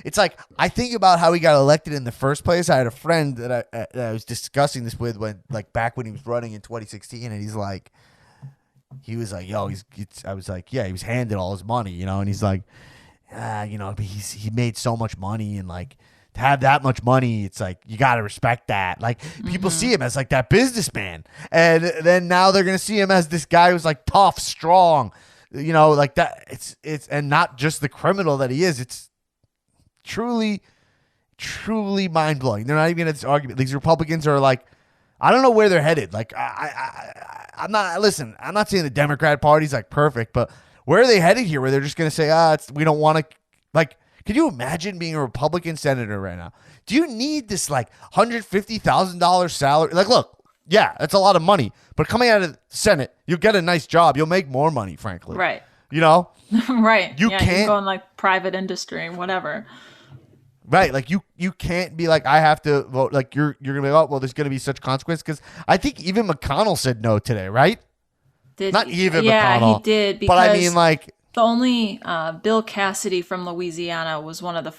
It's like, I think about how he got elected in the first place. I had a friend that I was discussing this with back when he was running in 2016, and he was like, yo, I was like, yeah, he was handed all his money, and he's like, but he made so much money, and like to have that much money, it's like, you got to respect that. Like people see him as like that businessman, and then now they're going to see him as this guy who's like tough, strong, like that. It's and not just the criminal that he is. It's truly mind blowing. They're not even in this argument. These Republicans are like, I don't know where they're headed. Like I'm not saying the Democrat Party's like perfect, but where are they headed here? Where they're just going to say, we don't want to, like, could you imagine being a Republican senator right now? Do you need this like $150,000 salary? Like, look, yeah, that's a lot of money, but coming out of the Senate, you'll get a nice job. You'll make more money, frankly. Right. Right. You can't go in like private industry, whatever. Right. Like you can't be like, I have to vote. Like you're going to be, oh, well, there's going to be such consequence. Because I think even McConnell said no today, right? Not even McConnell. Yeah, he did. Because but I mean, like, the only Bill Cassidy from Louisiana was one of the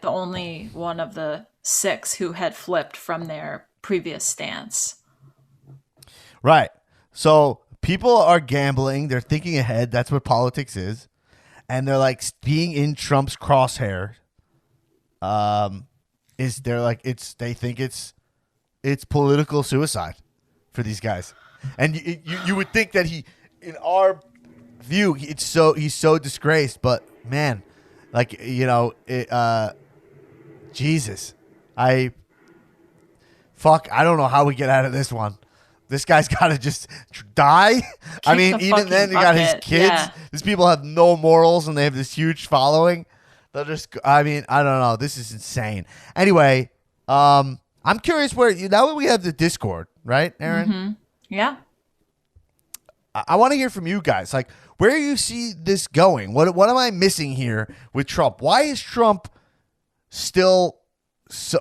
only one of the 6 who had flipped from their previous stance. Right. So people are gambling. They're thinking ahead. That's what politics is. And they're like being in Trump's crosshair. They think it's political suicide for these guys. And you would think that in our view, he's so disgraced, but man, like, Jesus, I don't know how we get out of this one. This guy's got to just die. I mean, even then, he got his kids. Yeah. These people have no morals, and they have this huge following. They'll just, I mean, I don't know. This is insane. Anyway, I'm curious now we have the Discord, right, Aaron? Mm-hmm. Yeah. I want to hear from you guys. Like, where do you see this going? What am I missing here with Trump? Why is Trump still...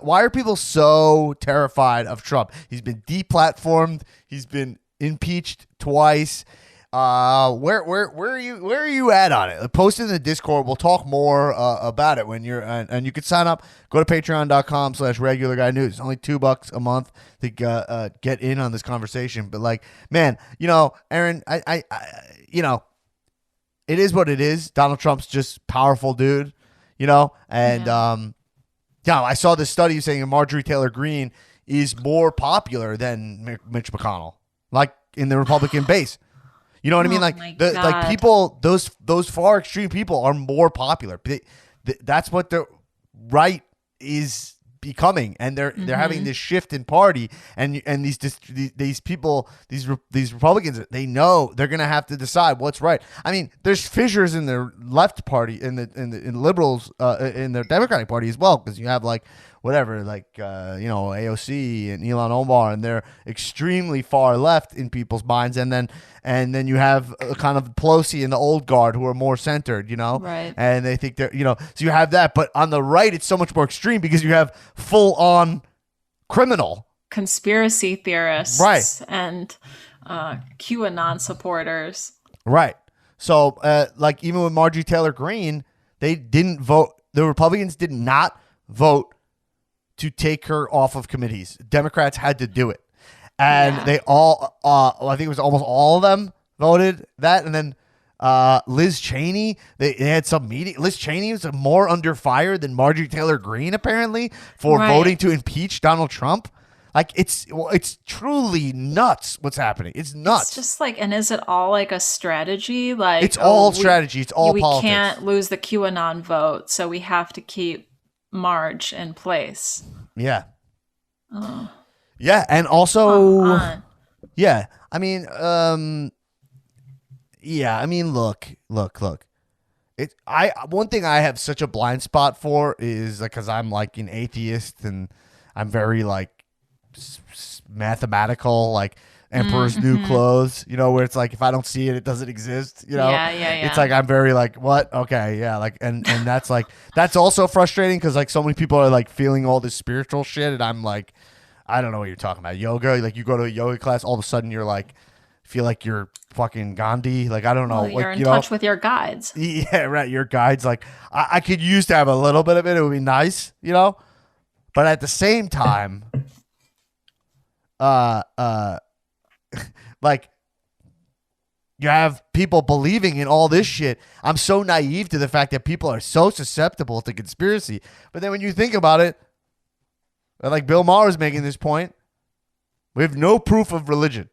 why are people so terrified of Trump? He's been deplatformed. He's been impeached twice. Where are you at on it? Post it in the Discord. We'll talk more about it when you're and you can sign up. Go to patreon.com/regular guy news. It's only $2 a month to get in on this conversation. But like, man, Aaron, I it is what it is. Donald Trump's just powerful dude, and yeah, I saw this study saying Marjorie Taylor Greene is more popular than Mitch McConnell, like in the Republican base. You know what I mean? Like like people, those far extreme people are more popular. That's what the right is becoming, and they're having this shift in party, and these people, these Republicans, they know they're gonna have to decide what's right. I mean, there's fissures in the left party, in liberals, in the Democratic Party as well, because you have like whatever, like AOC and Ilhan Omar, and they're extremely far left in people's minds, and then you have kind of Pelosi and the old guard who are more centered, right? And they think they're, so you have that, but on the right, it's so much more extreme because you have full on criminal conspiracy theorists, right, and QAnon supporters, right. So like even with Marjorie Taylor Greene, they didn't vote the Republicans did not vote to take her off of committees. Democrats had to do it. And they all, I think it was almost all of them voted that. And then Liz Cheney, they had some meeting. Liz Cheney was more under fire than Marjorie Taylor Greene, apparently, for voting to impeach Donald Trump. Like, it's truly nuts what's happening. It's nuts. It's just like, and is it all like a strategy? Like, it's all strategy. It's all politics. We can't lose the QAnon vote, so we have to keep Marge in place. Yeah. Yeah, and also, yeah, I mean, look. One thing I have such a blind spot for is like, because I'm like an atheist and I'm very like mathematical, like Emperor's New Clothes, you know, where it's like if I don't see it, it doesn't exist, you know. Yeah. It's like I'm very like, what? Okay, yeah, like, and that's like, that's also frustrating because like so many people are like feeling all this spiritual shit, and I'm like, I don't know what you're talking about. Yoga, like you go to a yoga class, all of a sudden you're like, feel like you're fucking Gandhi. Like, I don't know. Well, you're like, in touch with your guides. Yeah, right. Your guides. Like, I could use to have a little bit of it. It would be nice, you know? But at the same time, like, you have people believing in all this shit. I'm so naive to the fact that people are so susceptible to conspiracy. But then when you think about it, like Bill Maher is making this point, we have no proof of religion.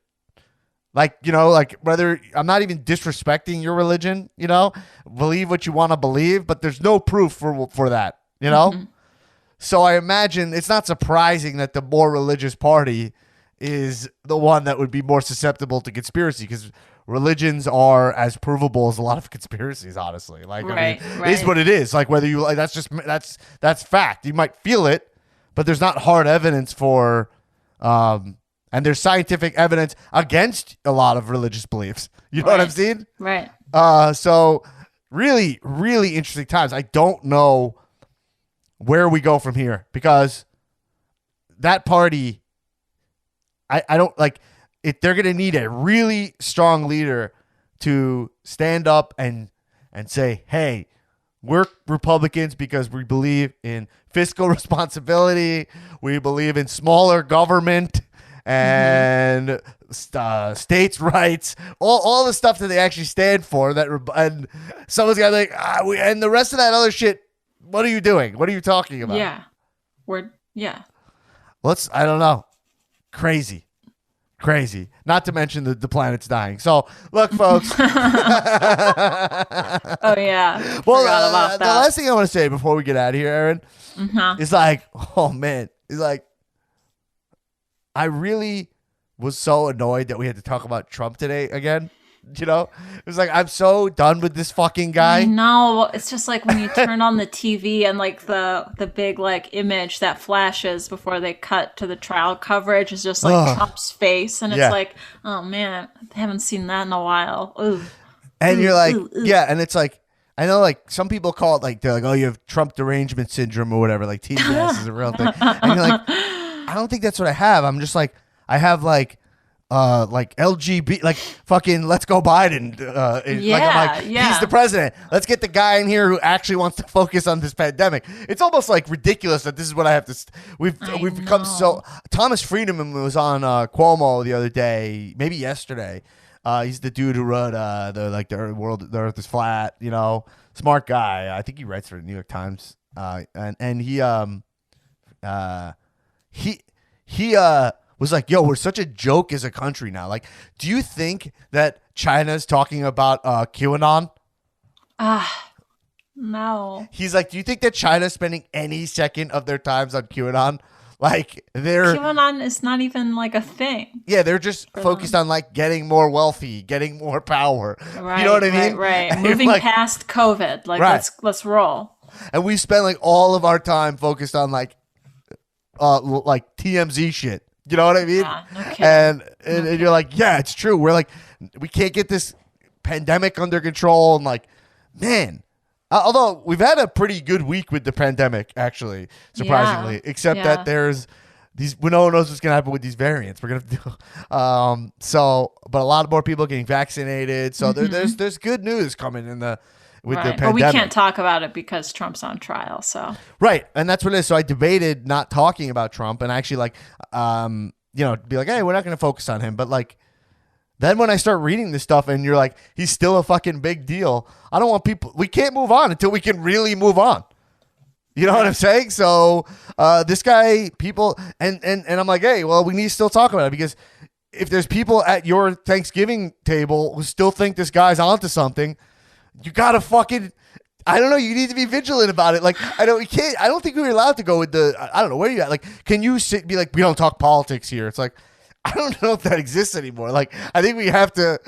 Like, you know, like whether I'm not even disrespecting your religion, you know, believe what you want to believe, but there's no proof for that, you know? Mm-hmm. So I imagine it's not surprising that the more religious party is the one that would be more susceptible to conspiracy, because religions are as provable as a lot of conspiracies, honestly. Like, right. It is what it is. Like, whether you like, that's fact. You might feel it, but there's not hard evidence for, and there's scientific evidence against a lot of religious beliefs. You know what I'm saying? Right. So really, really interesting times. I don't know where we go from here, because that party, I don't like it. They're going to need a really strong leader to stand up and say, hey, we're Republicans because we believe in fiscal responsibility. We believe in smaller government and states' rights, all the stuff that they actually stand for. And someone's got to be like, and the rest of that other shit, what are you doing? What are you talking about? Yeah. I don't know. Crazy. Not to mention the planet's dying. So, look, folks. Oh, yeah. Well, the last thing I want to say before we get out of here, Erin, is like, oh, man. It's like, I really was so annoyed that we had to talk about Trump today again. You know, it was like, I'm so done with this fucking guy. No, it's just like when you turn on the TV and like the big like image that flashes before they cut to the trial coverage is just like Trump's face, and it's like, oh man, I haven't seen that in a while. Ooh. And you're like, yeah, and it's like, I know like some people call it like, they're like, oh, you have Trump derangement syndrome or whatever, like TDS is a real thing. And you're like, I don't think that's what I have. I'm just like, I have like LGBT, like fucking let's go Biden. He's the president. Let's get the guy in here who actually wants to focus on this pandemic. It's almost like ridiculous that this is what I have to. We've become so. Thomas Friedman was on Cuomo the other day, maybe yesterday. He's the dude who wrote the Earth is flat. You know, smart guy. I think he writes for the New York Times. And he was like, yo, we're such a joke as a country now. Like, do you think that China's talking about QAnon? No. He's like, do you think that China's spending any second of their times on QAnon? Like, QAnon is not even like a thing. Yeah, they're just focused on like getting more wealthy, getting more power. Right, you know what I mean? Right. Moving like, past COVID. Like, let's roll. And we spend like all of our time focused on like TMZ shit. You know what I mean? Yeah, no kidding. And you're like, yeah, it's true. We're like, we can't get this pandemic under control. And like, man, although we've had a pretty good week with the pandemic, actually, surprisingly, except that there's these, no one knows what's going to happen with these variants. We're going to do, but a lot more people getting vaccinated. So there's good news coming in the with the Right. pandemic. But we can't talk about it because Trump's on trial. So Right. And that's what it is. So I debated not talking about Trump and actually like, be like, hey, we're not going to focus on him. But like, then when I start reading this stuff and you're like, he's still a fucking big deal. I don't want people, we can't move on until we can really move on. You know what I'm saying? So this guy, people, and I'm like, hey, well, we need to still talk about it because if there's people at your Thanksgiving table who still think this guy's onto something, you gotta fucking, I don't know, you need to be vigilant about it. Like, I don't think we're allowed to go with I don't know, where are you at? Like, can you be like, we don't talk politics here? It's like, I don't know if that exists anymore. Like, I think you have to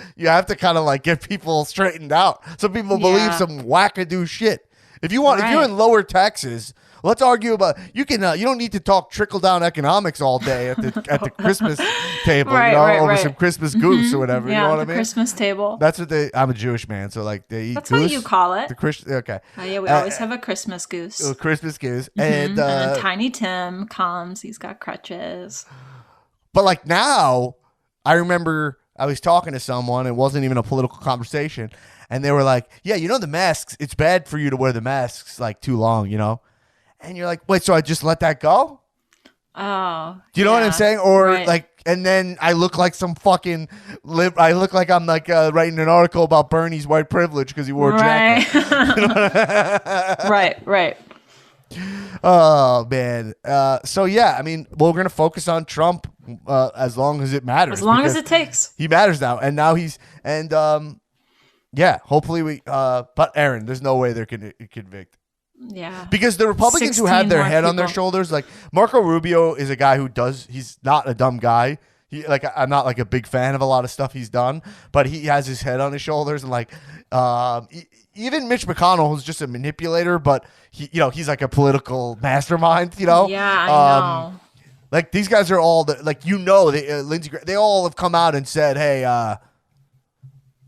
kind of like get people straightened out. Some people believe some wackadoo shit. If you want, if you're in lower Texas, let's argue about. You can. You don't need to talk trickle down economics all day at the Christmas table, over some Christmas goose or whatever. Yeah, you know what I mean? Christmas table. That's what I'm a Jewish man, so like they eat. That's goose. what you call it. The Christian. Okay. Oh yeah, we always have a Christmas goose. A Christmas goose, and then Tiny Tim comes. He's got crutches. But like now, I remember I was talking to someone. It wasn't even a political conversation. And they were like, yeah, the masks, it's bad for you to wear the masks like too long, And you're like, wait, so I just let that go? Oh. Do you know what I'm saying? Or like, and then I look like some fucking I look like I'm like writing an article about Bernie's white privilege because he wore a jacket. Right. Oh, man. So, yeah, I mean, we're going to focus on Trump as long as it matters. As long as it takes. He matters now. And now yeah, hopefully but Aaron, there's no way they're going to convict. Yeah. Because the Republicans who have their head on their shoulders, like Marco Rubio is a guy he's not a dumb guy. I'm not like a big fan of a lot of stuff he's done, but he has his head on his shoulders. And like, even Mitch McConnell, who's just a manipulator, but he's like a political mastermind, Yeah, I know. Like these guys are all Lindsey, they all have come out and said,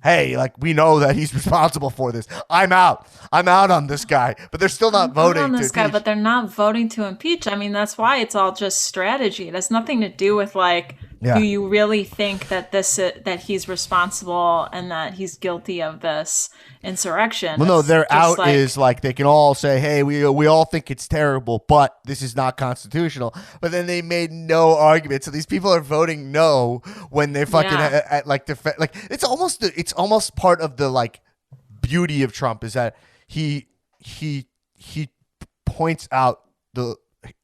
hey, like we know that he's responsible for this. I'm out on this guy, but they're still not voting on this to guy, impeach. but they're not voting to impeach. I mean, that's why it's all just strategy. It has nothing to do with like, do you really think that that he's responsible and that he's guilty of this insurrection? Well, no, their out is like they can all say, hey, we all think it's terrible, but this is not constitutional. But then they made no argument. So these people are voting no when they fucking it's almost part of the like beauty of Trump is that he points out the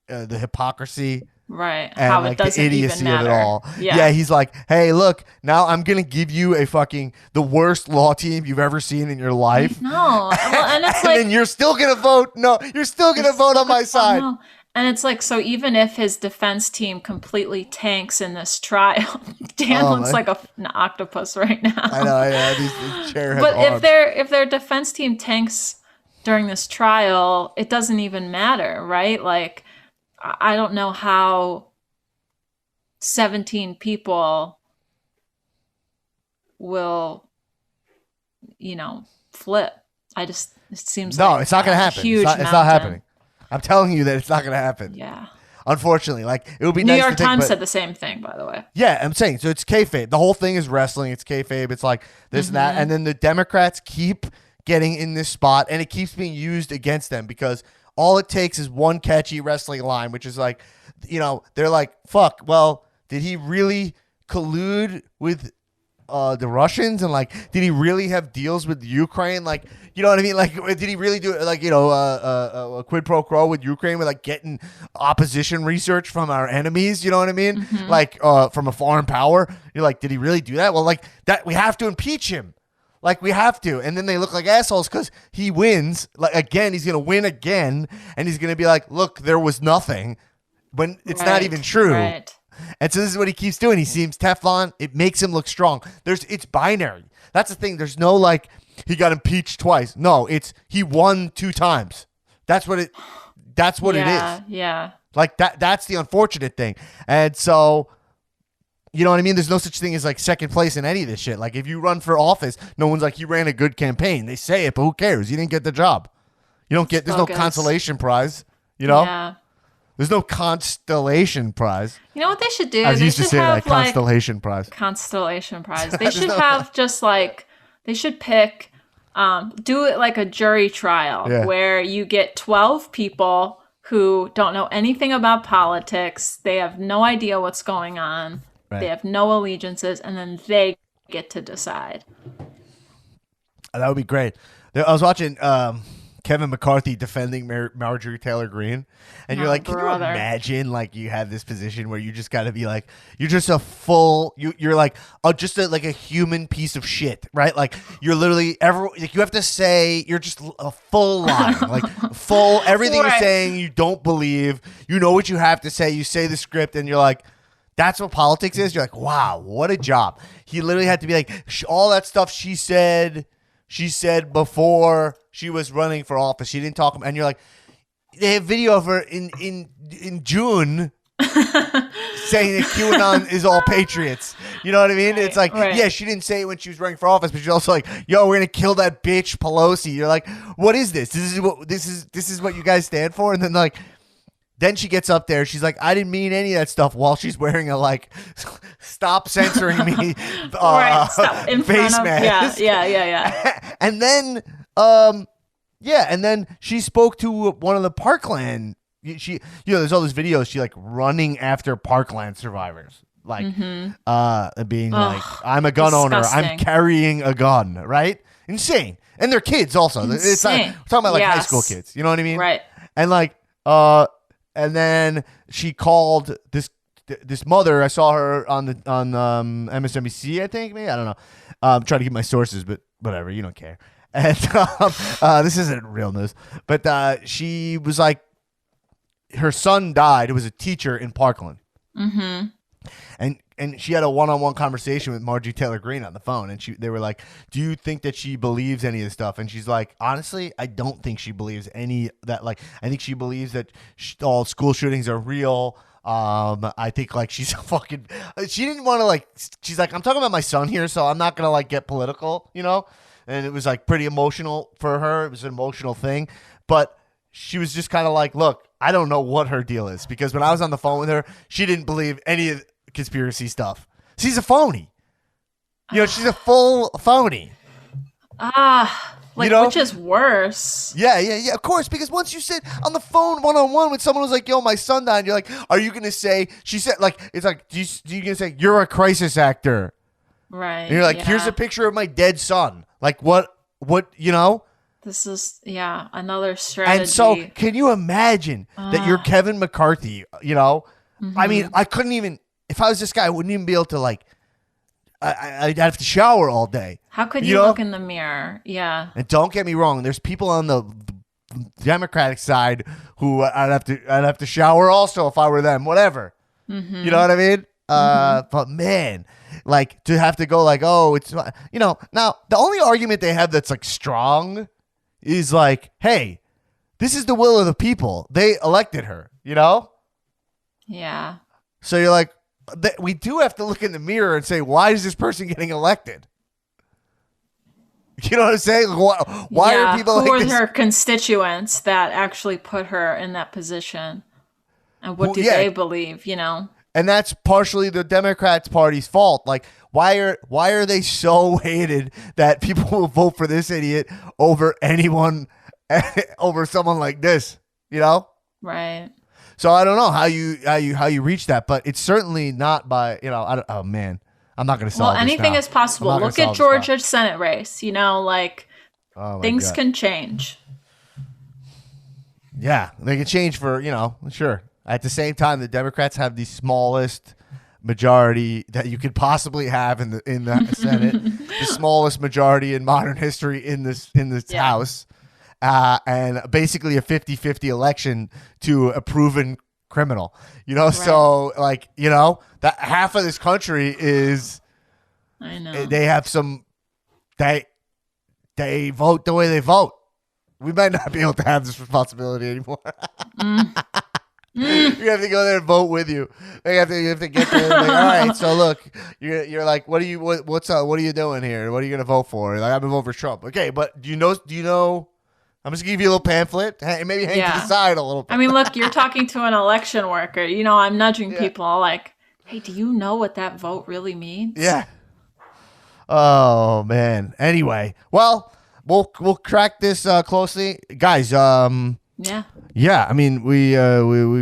hypocrisy. Right. And how like it doesn't the idiocy even matter. of it all. Yeah. He's like, hey, look, now I'm going to give you the worst law team you've ever seen in your life. No. Well, and it's like. And you're still going to vote. No, you're still going to vote on my side. No. And it's like, so even if his defense team completely tanks in this trial, Dan looks like an octopus right now. I know. These chair but arms. if their defense team tanks during this trial, it doesn't even matter, right? Like, I don't know how 17 people will, flip. It seems like it's not going to happen. It's not happening. I'm telling you that it's not going to happen. Yeah. Unfortunately, like it would be New nice York to think, Times but said the same thing, by the way. Yeah, I'm saying so. It's kayfabe. The whole thing is wrestling. It's kayfabe. It's like this and that, and then the Democrats keep getting in this spot, and it keeps being used against them because all it takes is one catchy wrestling line, which is like, they're like, "Fuck." Well, did he really collude with the Russians, and like, did he really have deals with Ukraine? Like, you know what I mean? Like, did he really do like a quid pro quo with Ukraine with like getting opposition research from our enemies? You know what I mean? Like from a foreign power. You're like, did he really do that? Well, like that we have to impeach him. Like we have to, and then they look like assholes because he wins. Like again, he's gonna win again, and he's gonna be like, "Look, there was nothing," when it's not even true. Right. And so this is what he keeps doing. He seems Teflon. It makes him look strong. It's binary. That's the thing. There's no like he got impeached twice. No, it's he won 2 times. That's what it is. Yeah. Like that's the unfortunate thing. And so, you know what I mean? There's no such thing as like second place in any of this shit. Like if you run for office, no one's like, you ran a good campaign. They say it, but who cares? You didn't get the job. You don't get, there's no consolation prize, Yeah. There's no constellation prize. You know what they should do? I was They used to should say have, that, constellation prize. Constellation prize. They should have just like, they should pick do it like a jury trial Yeah. where you get 12 people who don't know anything about politics. They have no idea what's going on. Right. They have no allegiances, and then they get to decide. That would be great. I was watching Kevin McCarthy defending Marjorie Taylor Greene, and you're like, can you imagine like you have this position where you just got to be like, you're just a full, you're like, like a human piece of shit, right? Like you're literally like you have to say you're just a full line, like full everything you're saying you don't believe. You know what you have to say. You say the script, and you're like, that's what politics is. You're like, wow, what a job. He literally had to be like all that stuff she said before she was running for office. She didn't talk, and you're like, they have video of her in June saying that QAnon is all patriots. You know what I mean? Right, it's like, yeah, she didn't say it when she was running for office, but she's also like, yo, we're gonna kill that bitch Pelosi. You're like, what is this? This is what you guys stand for? And then like, then she gets up there. She's like, I didn't mean any of that stuff, while she's wearing a like, stop censoring me stop in face front of, mask. Yeah. And then, and then she spoke to one of the Parkland. She, there's all those videos. She like running after Parkland survivors, like, being like, I'm a gun owner. I'm carrying a gun. Right? Insane. And they're kids also. Insane. It's like, we're talking about like high school kids. You know what I mean? Right. And like, and then she called this mother. I saw her on MSNBC, I think, maybe. I don't know. I'm trying to get my sources, but whatever. You don't care. And this isn't real news. But she was like, her son died. It was a teacher in Parkland. Mm-hmm. And she had a one-on-one conversation with Marjorie Taylor Greene on the phone, and they were like, do you think that she believes any of this stuff? And she's like, honestly, I don't think she believes any that. Like, I think she believes that all school shootings are real. I think like she's fucking, she didn't want to like, she's like, I'm talking about my son here, so I'm not going to like get political, you know? And it was like pretty emotional for her. It was an emotional thing, but she was just kind of like, look, I don't know what her deal is, because when I was on the phone with her, she didn't believe any of conspiracy stuff. She's a phony. You know, she's a full phony. Like, which is worse. Yeah, of course, because once you sit on the phone one-on-one with someone who's like, yo, my son died, you're like, are you going to say, she said, like, it's like, you going to say, you're a crisis actor. Right. And you're like, here's a picture of my dead son. Like, what, you know? This is, another strategy. And so, can you imagine that you're Kevin McCarthy, you know? Mm-hmm. I mean, I couldn't even, if I was this guy, I wouldn't even be able to, like, I'd have to shower all day. How could you look in the mirror? Yeah. And don't get me wrong, there's people on the Democratic side who I'd have to shower also if I were them. Whatever. Mm-hmm. You know what I mean? But man, like, to have to go like, oh, it's, you know. Now the only argument they have that's like strong is like, hey, this is the will of the people. They elected her. You know? Yeah. So you're like, we do have to look in the mirror and say, why is this person getting elected? You know what I'm saying? Why are people who like are this? her constituents that actually put her in that position? And what do they believe, you know? And that's partially the Democrats Party's fault. Like, why are they so hated that people will vote for this idiot over anyone, over someone like this, you know? Right. So I don't know how you reach that, but it's certainly not by, you know, oh man, I'm not going to solve this. Well, anything is possible. Look at Georgia's Senate race, you know, like, things can change. Yeah, they can change for, you know, sure. At the same time, the Democrats have the smallest majority that you could possibly have in the Senate, the smallest majority in modern history in this House. And basically a 50-50 election to a proven criminal, you know? Right. So like, you know, that half of this country is, I know, they have some, they vote the way they vote. We might not be able to have this responsibility anymore. You have to go there and vote with you. You have to get there. Like, all right, so look, you're like, what's up? What are you doing here? What are you gonna vote for? Like, I'm gonna vote for Trump. Okay, but do you know? I'm just gonna give you a little pamphlet, maybe hang to the side a little bit. I mean, look, you're talking to an election worker. You know, I'm nudging people like, hey, do you know what that vote really means? Yeah. Oh man. Anyway, well, we'll track this closely, guys. Yeah. Yeah, I mean, we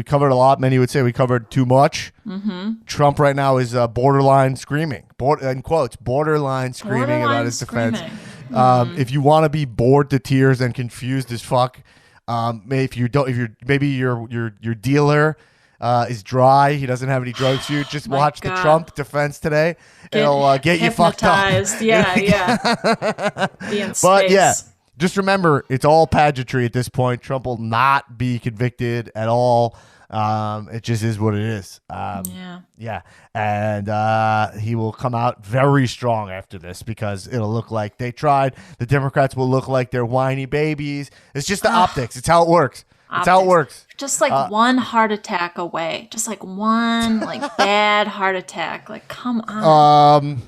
covered a lot. Many would say we covered too much. Mm-hmm. Trump right now is borderline screaming, in quotes, borderline screaming about his defense. If you want to be bored to tears and confused as fuck, maybe your dealer is dry, he doesn't have any drugs for you, just watch the Trump defense today. It'll get you fucked up. Yeah. Be in space. But yeah. Just remember, it's all pageantry at this point. Trump will not be convicted at all. It just is what it is. Yeah. And he will come out very strong after this because it'll look like they tried. The Democrats will look like they're whiny babies. It's just the optics. It's how it works. It's how it works. Just like one heart attack away. Just like one bad heart attack. Like, come on.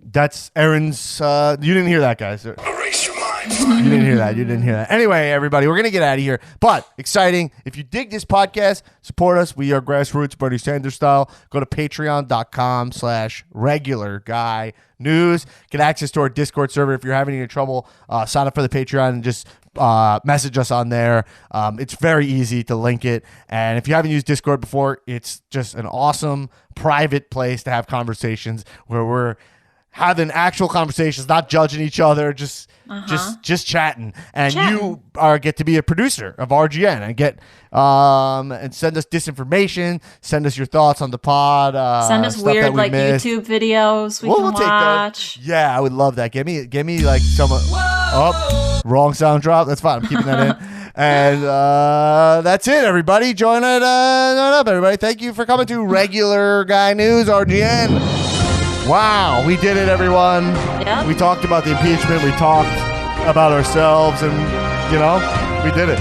That's Aaron's. You didn't hear that, guys. Erase your mind. You didn't hear that. Anyway, everybody, we're going to get out of here. But exciting. If you dig this podcast, support us. We are grassroots, Bernie Sanders style. Go to patreon.com/regularguynews. Get access to our Discord server. If you're having any trouble, sign up for the Patreon and just message us on there. It's very easy to link it. And if you haven't used Discord before, it's just an awesome private place to have conversations where we're having actual conversations, not judging each other, just chatting. And you get to be a producer of RGN and get and send us disinformation, send us your thoughts on the pod, send us weird missed. YouTube videos we can watch. Yeah, I would love that. Give me like some wrong sound drop. That's fine. I'm keeping that in. And that's it, everybody. Join up, everybody. Thank you for coming to Regular Guy News, RGN. Wow, we did it, everyone. Yep. We talked about the impeachment. We talked about ourselves, and, we did it.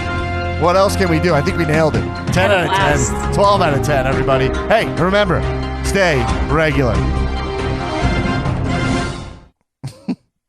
What else can we do? I think we nailed it. 10 out of 10. 12 out of 10, everybody. Hey, remember, stay regular.